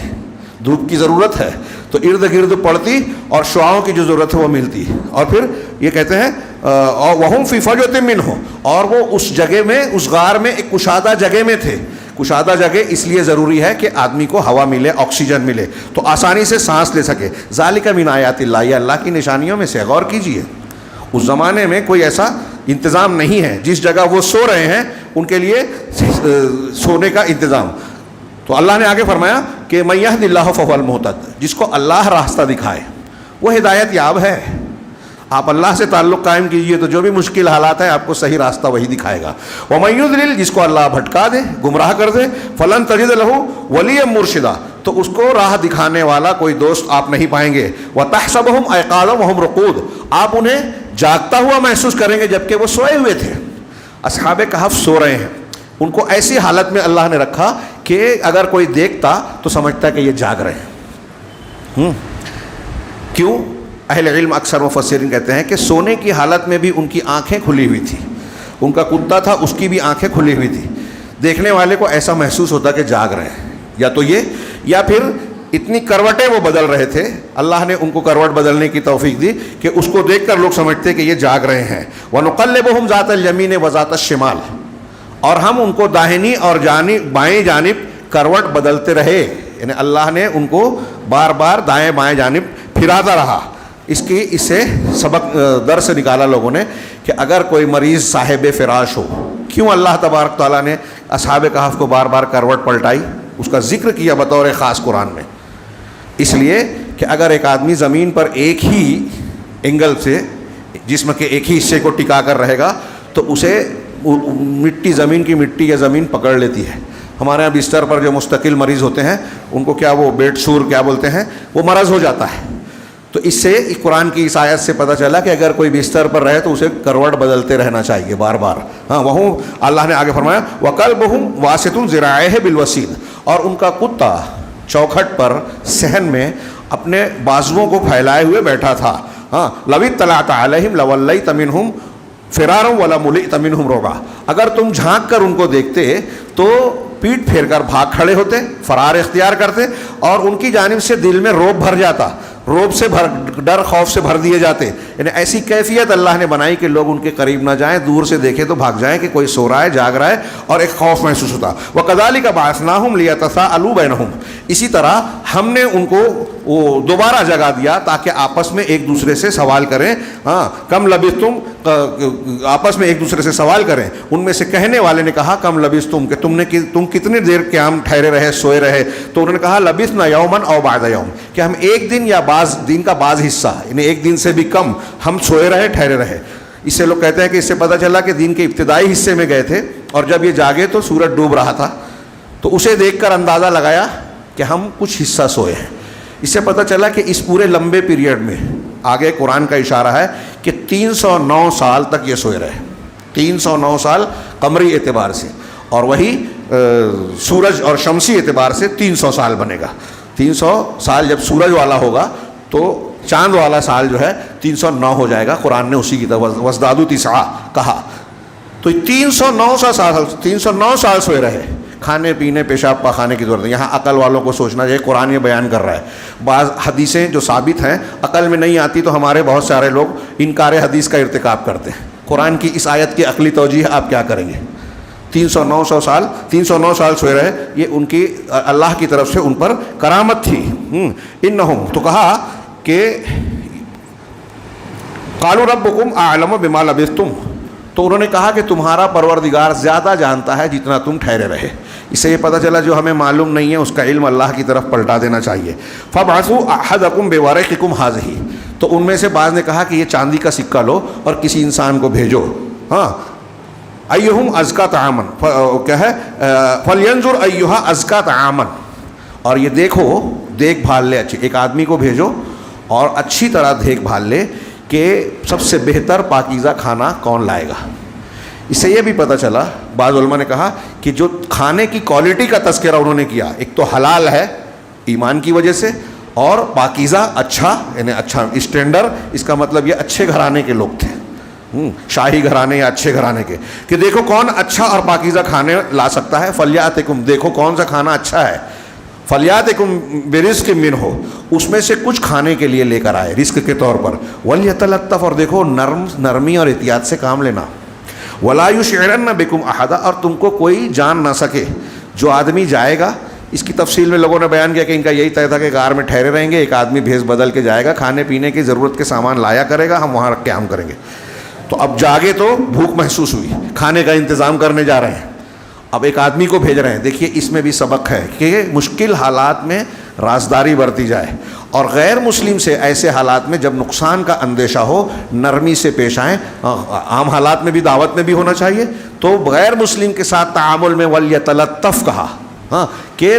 دھوپ کی ضرورت ہے تو ارد گرد پڑتی اور شعاؤں کی جو ضرورت ہے وہ ملتی. اور پھر یہ کہتے ہیں وَهُمْ فِي فَجْوَةٍ مِّنْهُ، اور وہ اس جگہ میں، اس غار میں ایک کشادہ جگہ میں تھے. کشادہ جگہ اس لیے ضروری ہے کہ آدمی کو ہوا ملے، آکسیجن ملے تو آسانی سے سانس لے سکے. ذَلِكَ مِنْ آیَاتِ اللَّهِ، یہ اللہ کی نشانیوں میں سے. غور کیجئے اس زمانے میں کوئی ایسا انتظام نہیں ہے، جس جگہ وہ سو رہے ہیں ان کے لیے سونے کا انتظام. تو اللہ نے آگے فرمایا کہ مَن يَهْدِ اللَّهُ فَهُوَ الْمُهْتَدِ، جس کو اللہ راستہ دکھائے وہ ہدایت یاب ہے. آپ اللہ سے تعلق قائم کیجئے تو جو بھی مشکل حالات ہیں آپ کو صحیح راستہ وہی دکھائے گا. وَمَن يُضْلِلْ، جس کو اللہ بھٹکا دے، گمراہ کر دے، فَلَن تَجِدَ لَهُ وَلِيًّا مُرْشِدًا، تو اس کو راہ دکھانے والا کوئی دوست آپ نہیں پائیں گے. وَتَحْسَبُهُمْ أَيْقَاظًا وَهُمْ رُقُودٌ, آپ انہیں جاگتا ہوا محسوس کریں گے جبکہ وہ سوئے ہوئے تھے. اصحاب کہف سو رہے ہیں, ان کو ایسی حالت میں اللہ نے رکھا کہ اگر کوئی دیکھتا تو سمجھتا کہ یہ جاگ رہے ہیں. کیوں؟ اہل علم اکثر مفسرین کہتے ہیں کہ سونے کی حالت میں بھی ان کی آنکھیں کھلی ہوئی تھی, ان کا کتا تھا اس کی بھی آنکھیں کھلی ہوئی تھی. دیکھنے والے کو ایسا محسوس ہوتا کہ جاگ رہے ہیں, یا تو یہ, یا پھر اتنی کروٹیں وہ بدل رہے تھے, اللہ نے ان کو کروٹ بدلنے کی توفیق دی کہ اس کو دیکھ کر لوگ سمجھتے کہ یہ جاگ رہے ہیں. وَنُقَلِّبُهُمْ ذَاتَ الْيَمِينِ وَذَاتَ الشِّمَالِ, اور ہم ان کو داہنی اور بائیں جانب کروٹ بدلتے رہے, یعنی اللہ نے ان کو بار بار دائیں بائیں جانب پھراتا رہا. اس سے سبق درس نکالا لوگوں نے کہ اگر کوئی مریض صاحب فراش ہو, کیوں اللہ تبارک تعالیٰ نے اصحاب کہف کو بار بار کروٹ پلٹائی, اس کا ذکر کیا بطور خاص قرآن میں, اس لیے کہ اگر ایک آدمی زمین پر ایک ہی اینگل سے جسم کے ایک ہی حصے کو ٹکا کر رہے گا تو اسے مٹی, زمین کی مٹی یا زمین پکڑ لیتی ہے. ہمارے یہاں بستر پر جو مستقل مریض ہوتے ہیں ان کو کیا وہ بیڈ سور کیا بولتے ہیں, وہ مرض ہو جاتا ہے. تو اس سے قرآن کی اس آیت سے پتہ چلا کہ اگر کوئی بستر پر رہے تو اسے کروٹ بدلتے رہنا چاہیے بار بار. ہاں, وہ اللہ نے آگے فرمایا وَقَلْبُهُمْ وَاسِطٌ ذِرَاعِهِ بِالْوَسِيدِ, اور ان کا کتا چوکھٹ پر صحن میں اپنے بازوؤں کو پھیلائے ہوئے بیٹھا تھا. ہاں, لَوِ اطَّلَعْتَ عَلَيْهِمْ لَوَلَّيْتَ مِنْهُمْ فِرَارًا وَلَمُلِئْتَ مِنْهُمْ رُعْبًا, اگر تم جھانک کر ان کو دیکھتے تو پیٹ پھیر کر بھاگ کھڑے ہوتے, فرار اختیار کرتے, اور ان کی جانب سے دل میں روب بھر جاتا, روب سے ڈر خوف سے بھر دیے جاتے. یعنی ایسی کیفیت اللہ نے بنائی کہ لوگ ان کے قریب نہ جائیں, دور سے دیکھیں تو بھاگ جائیں کہ کوئی سو رہا ہے, جاگ رہا ہے, اور ایک خوف محسوس ہوتا. وَكَذَلِكَ بَعَثْنَاهُمْ لِيَتَسَاءَلُوا بَيْنَهُمْ, اسی طرح ہم نے ان کو وہ دوبارہ جگا دیا تاکہ آپس میں ایک دوسرے سے سوال کریں. ہاں, کم لبثتم, آپس میں ایک دوسرے سے سوال کریں. ان میں سے کہنے والے نے کہا کم لبثتم, کہ تم کتنی دیر قیام ٹھہرے رہے, سوئے رہے. تو انہوں نے کہا لبثنا یوما او بعد یوم, کہ ہم ایک دن یا بعض دن کا بعض حصہ, یعنی ایک دن سے بھی کم ہم سوئے رہے, ٹھہرے رہے. اس سے لوگ کہتے ہیں کہ اس سے پتہ چلا کہ دن کے ابتدائی حصے میں گئے تھے, اور جب یہ جاگے تو سورج ڈوب رہا تھا, تو اسے دیکھ کر اندازہ لگایا کہ ہم کچھ حصہ سوئے ہیں. اس سے پتہ چلا کہ اس پورے لمبے پیریڈ میں آگے قرآن کا اشارہ ہے کہ 309 سال تک یہ سوئے رہے, 309 سال قمری اعتبار سے, اور وہی سورج اور شمسی اعتبار سے 300 سال بنے گا. 300 سال جب سورج والا ہوگا تو چاند والا سال جو ہے 309 ہو جائے گا. قرآن نے اسی کی طرف وزدادو تسعہ کہا. تو 309 سال سوئے رہے, کھانے پینے پیشاب پاخانے کی ضرورت نہیں. یہاں عقل والوں کو سوچنا چاہیے, قرآن یہ بیان کر رہا ہے. بعض حدیثیں جو ثابت ہیں عقل میں نہیں آتی تو ہمارے بہت سارے لوگ انکار حدیث کا ارتکاب کرتے ہیں. قرآن کی اس آیت کی عقلی توجیہ آپ کیا کریں گے؟ 309 سال سوئے رہے, یہ ان کی اللہ کی طرف سے ان پر کرامت تھی. انہم, تو کہا کہ قالوا ربکم اعلم بما لبثتم, تو انہوں نے کہا کہ تمہارا پروردگار زیادہ جانتا ہے جتنا تم ٹھہرے رہے. اس سے یہ پتہ چلا جو ہمیں معلوم نہیں ہے اس کا علم اللہ کی طرف پلٹا دینا چاہیے. فابعثوا احدکم بورقکم ھذہ, تو ان میں سے بعض نے کہا کہ یہ چاندی کا سکہ لو اور کسی انسان کو بھیجو. ہاں, ایہم ازکا طعامن, کیا ہے, فلینظر ایہا ازکا طعامن, اور یہ دیکھ بھال لے, اچھی ایک آدمی کو بھیجو اور اچھی طرح دیکھ بھال لے کہ سب سے بہتر پاکیزہ کھانا کون لائے گا. اس سے یہ بھی پتہ چلا, بعض علماء نے کہا کہ جو کھانے کی کوالٹی کا تذکرہ انہوں نے کیا, ایک تو حلال ہے ایمان کی وجہ سے, اور پاکیزہ اچھا, یعنی اچھا اسٹینڈرڈ, اس کا مطلب یہ اچھے گھرانے کے لوگ تھے, شاہی گھرانے یا اچھے گھرانے کے, کہ دیکھو کون اچھا اور پاکیزہ کھانے لا سکتا ہے. فلیاتکم, دیکھو کون سا کھانا اچھا ہے. فلیاتکم برزق منہ, اس میں سے کچھ کھانے کے لیے لے کر آئے رزق کے طور پر. ولیتلطف, اور دیکھو نرمی اور احتیاط سے کام لینا. ولا یشعرن بکم احدا, اور تم کو کوئی جان نہ سکے. جو آدمی جائے گا, اس کی تفصیل میں لوگوں نے بیان کیا کہ ان کا یہی طے تھا کہ غار میں ٹھہرے رہیں گے, ایک آدمی بھیس بدل کے جائے گا, کھانے پینے کی ضرورت کے سامان لایا کرے گا, ہم وہاں رکھ کے ہم کریں گے. تو اب جاگے تو بھوک محسوس ہوئی, کھانے کا انتظام کرنے جا رہے ہیں, اب ایک آدمی کو بھیج رہے ہیں. دیکھیے اس میں بھی سبق ہے کہ مشکل حالات میں رازداری برتی جائے, اور غیر مسلم سے ایسے حالات میں جب نقصان کا اندیشہ ہو نرمی سے پیش آئیں. عام حالات میں بھی دعوت میں بھی ہونا چاہیے, تو غیر مسلم کے ساتھ تعامل میں ولیتلطف کہا, ہاں, کہ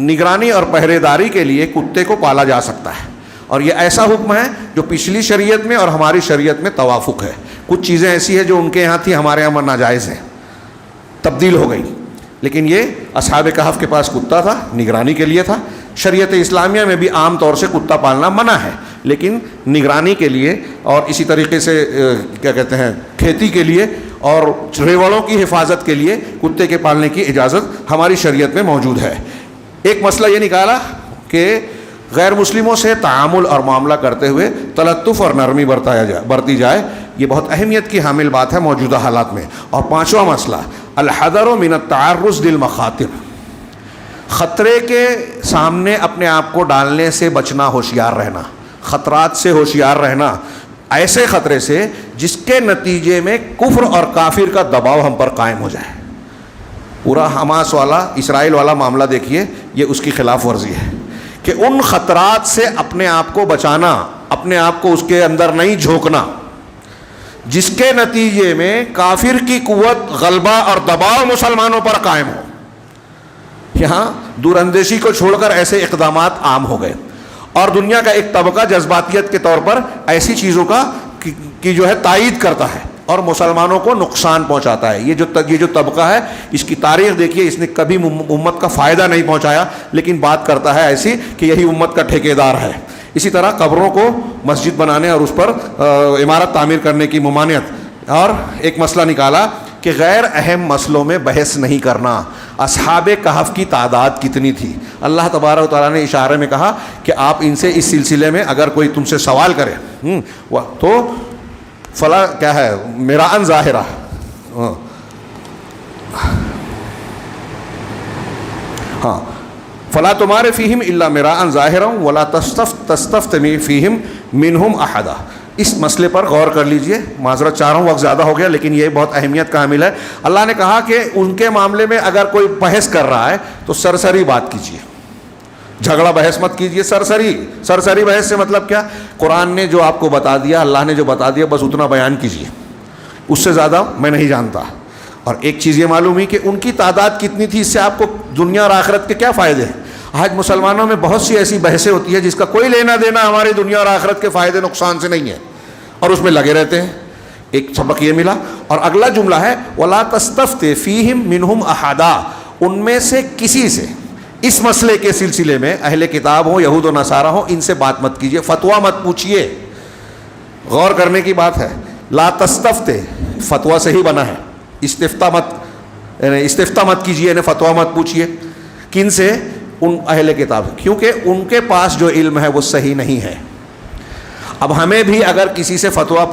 نگرانی اور پہرے داری کے لیے کتے کو پالا جا سکتا ہے، اور یہ ایسا حکم ہے جو پچھلی شریعت میں اور ہماری شریعت میں توافق ہے۔ کچھ چیزیں ایسی ہیں جو ان کے یہاں تھی، ہمارے یہاں ناجائز ہیں، تبدیل ہو گئی، لیکن یہ اصحاب کہف کے پاس کتا تھا، نگرانی کے لیے تھا۔ شریعت اسلامیہ میں بھی عام طور سے کتا پالنا منع ہے، لیکن نگرانی کے لیے اور اسی طریقے سے کیا کہتے ہیں کھیتی کے لیے اور ریوڑوں کی حفاظت کے لیے کتے کے پالنے کی اجازت ہماری شریعت میں موجود ہے۔ ایک مسئلہ یہ نکالا کہ غیر مسلموں سے تعامل اور معاملہ کرتے ہوئے تلطف اور نرمی برتی جائے، یہ بہت اہمیت کی حامل بات ہے موجودہ حالات میں۔ اور پانچواں مسئلہ الحذر من التعرض للمخاطر، خطرے کے سامنے اپنے آپ کو ڈالنے سے بچنا، ہوشیار رہنا، خطرات سے ہوشیار رہنا، ایسے خطرے سے جس کے نتیجے میں کفر اور کافر کا دباؤ ہم پر قائم ہو جائے۔ پورا حماس والا اسرائیل والا معاملہ دیکھیے، یہ اس کی خلاف ورزی ہے کہ ان خطرات سے اپنے آپ کو بچانا، اپنے آپ کو اس کے اندر نہیں جھونکنا جس کے نتیجے میں کافر کی قوت، غلبہ اور دباؤ مسلمانوں پر قائم ہو۔ یہاں دور اندیشی کو چھوڑ کر ایسے اقدامات عام ہو گئے، اور دنیا کا ایک طبقہ جذباتیت کے طور پر ایسی چیزوں کا کی جو ہے تائید کرتا ہے اور مسلمانوں کو نقصان پہنچاتا ہے۔ یہ جو طبقہ ہے، اس کی تاریخ دیکھیے، اس نے کبھی امت کا فائدہ نہیں پہنچایا، لیکن بات کرتا ہے ایسی کہ یہی امت کا ٹھیکیدار ہے۔ اسی طرح قبروں کو مسجد بنانے اور اس پر عمارت تعمیر کرنے کی ممانعت۔ اور ایک مسئلہ نکالا کہ غیر اہم مسئلوں میں بحث نہیں کرنا۔ اصحاب کہف کی تعداد کتنی تھی؟ اللہ تبارک و تعالیٰ نے اشارے میں کہا کہ آپ ان سے اس سلسلے میں اگر کوئی تم سے سوال کرے تو فلا کیا ہے میراً ظاہرہ، ہاں فلا تمہارے فیہم الا میراً ظاہرا ولا تستفتنی فیہم منہم احدا۔ اس مسئلے پر غور کر لیجئے، معذرت چاہ رہا ہوں، وقت زیادہ ہو گیا، لیکن یہ بہت اہمیت کا حامل ہے۔ اللہ نے کہا کہ ان کے معاملے میں اگر کوئی بحث کر رہا ہے تو سرسری بات کیجئے، جھگڑا بحث مت کیجئے۔ سرسری بحث سے مطلب کیا؟ قرآن نے جو آپ کو بتا دیا، اللہ نے جو بتا دیا، بس اتنا بیان کیجئے، اس سے زیادہ میں نہیں جانتا۔ اور ایک چیز یہ معلوم ہوئی کہ ان کی تعداد کتنی تھی، اس سے آپ کو دنیا اور آخرت کے کیا فائدے ہیں۔ آج مسلمانوں میں بہت سی ایسی بحثیں ہوتی ہیں جس کا کوئی لینا دینا ہماری دنیا اور آخرت کے فائدے نقصان سے نہیں ہے، اور اس میں لگے رہتے ہیں۔ ایک سبق یہ ملا۔ اور اگلا جملہ ہے وَلَا تَسْتَفْتِ فِيهِمْ مِنْهُمْ أَحَدًا، ان میں سے کسی سے اس مسئلے کے سلسلے میں، اہل کتاب ہوں، یہود و نصارہ ہوں، ان سے بات مت کیجیے، فتویٰ مت پوچھیے۔ غور کرنے کی بات ہے، لا تستفت فتویٰ سے ہی بنا ہے، استفتاء مت کیجیے، یعنی فتویٰ مت پوچھیے۔ کن سے؟ ان اہل کتاب، کیونکہ ان کے پاس جو علم ہے وہ صحیح نہیں ہے۔ اب ہمیں بھی اگر کسی سے فتویٰ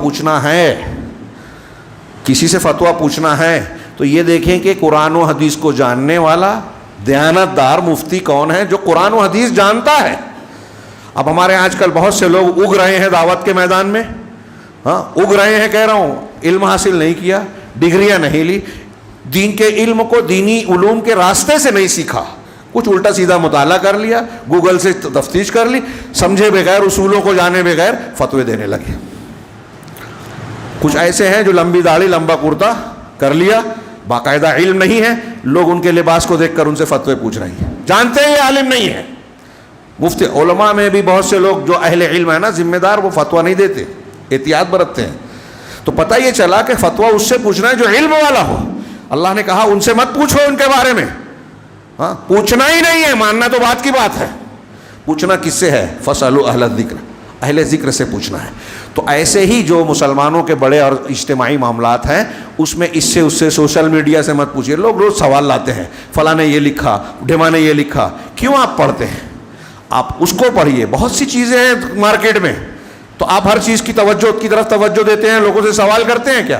پوچھنا ہے تو یہ دیکھیں کہ قرآن و حدیث کو جاننے والا دیانت دار مفتی کون ہے جو قرآن و حدیث جانتا ہے۔ اب ہمارے آج کل بہت سے لوگ اگ رہے ہیں دعوت کے میدان میں، ہاں اگ رہے ہیں، کہہ رہا ہوں، علم حاصل نہیں کیا، ڈگریاں نہیں لی، دین کے علم کو دینی علوم کے راستے سے نہیں سیکھا، کچھ الٹا سیدھا مطالعہ کر لیا، گوگل سے تفتیش کر لی، سمجھے بغیر، اصولوں کو جانے بغیر فتوے دینے لگے۔ کچھ ایسے ہیں جو لمبی داڑھی لمبا کرتا کر لیا، باقاعدہ علم نہیں ہے، لوگ ان کے لباس کو دیکھ کر ان سے فتوے پوچھ رہے ہیں، جانتے ہیں یہ عالم نہیں ہے۔ مفتی علماء میں بھی بہت سے لوگ جو اہل علم ہے نا، ذمہ دار، وہ فتویٰ نہیں دیتے، احتیاط برتتے ہیں۔ تو پتہ یہ چلا کہ فتویٰ اس سے پوچھنا ہے جو علم والا ہو۔ اللہ نے کہا ان سے مت پوچھو ان کے بارے میں، ہاں پوچھنا ہی نہیں ہے، ماننا تو بات کی بات ہے۔ پوچھنا کس سے ہے؟ فَاسْأَلُوا أَهْلَ الذِّكْرِ، اہل ذکر سے پوچھنا ہے۔ تو ایسے ہی جو مسلمانوں کے بڑے اور اجتماعی معاملات ہیں، اس میں اس سے سوشل میڈیا سے مت پوچھیے۔ لوگ روز سوال لاتے ہیں، فلاں نے یہ لکھا، ڈھیما نے یہ لکھا۔ کیوں آپ پڑھتے ہیں؟ آپ اس کو پڑھیے، بہت سی چیزیں ہیں مارکیٹ میں، تو آپ ہر چیز کی طرف توجہ دیتے ہیں، لوگوں سے سوال کرتے ہیں کیا؟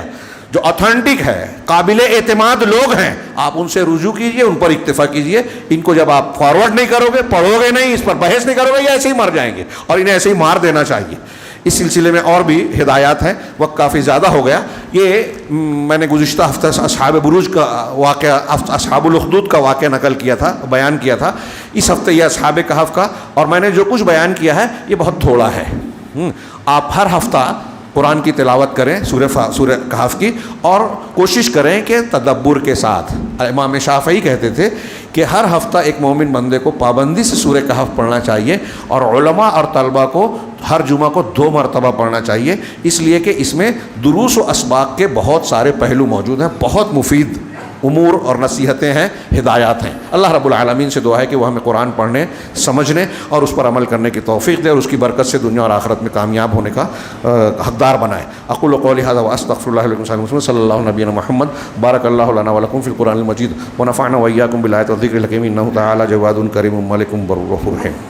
جو اتھینٹک ہے، قابل اعتماد لوگ ہیں، آپ ان سے رجوع کیجئے، ان پر اکتفا کیجئے۔ ان کو جب آپ فارورڈ نہیں کرو گے، پڑھو گے نہیں، اس پر بحث نہیں کرو گے، یہ ایسے ہی مر جائیں گے، اور انہیں ایسے ہی مار دینا چاہیے۔ اس سلسلے میں اور بھی ہدایات ہیں، وقت کافی زیادہ ہو گیا۔ یہ میں نے گزشتہ ہفتہ اصحاب بروج کا واقعہ، اصحاب الاخدود کا واقعہ نقل کیا تھا، بیان کیا تھا۔ اس ہفتے یہ اصحاب کہف کا، اور میں نے جو کچھ بیان کیا ہے یہ بہت تھوڑا ہے۔ آپ ہر ہفتہ قرآن کی تلاوت کریں سورہ کہف کی، اور کوشش کریں کہ تدبر کے ساتھ۔ امام شافعی کہتے تھے کہ ہر ہفتہ ایک مومن بندے کو پابندی سے سورہ کہف پڑھنا چاہیے، اور علماء اور طلباء کو ہر جمعہ کو 2 مرتبہ پڑھنا چاہیے، اس لیے کہ اس میں دروس و اسباق کے بہت سارے پہلو موجود ہیں، بہت مفید امور اور نصیحتیں ہیں، ہدایات ہیں۔ اللہ رب العالمین سے دعا ہے کہ وہ ہمیں قرآن پڑھنے، سمجھنے اور اس پر عمل کرنے کی توفیق دے، اور اس کی برکت سے دنیا اور آخرت میں کامیاب ہونے کا حقدار بنائے۔ اقول قولی ھذا واستغفر اللہ لکم صلی اللہ علیہ نبینا محمد۔ بارک اللہ لنا ولکم فی القرآن المجید ونفعنا وإیاکم بالآیات والذکر الحکیم، انہ تعالی جواد کریم ملک بر رحیم۔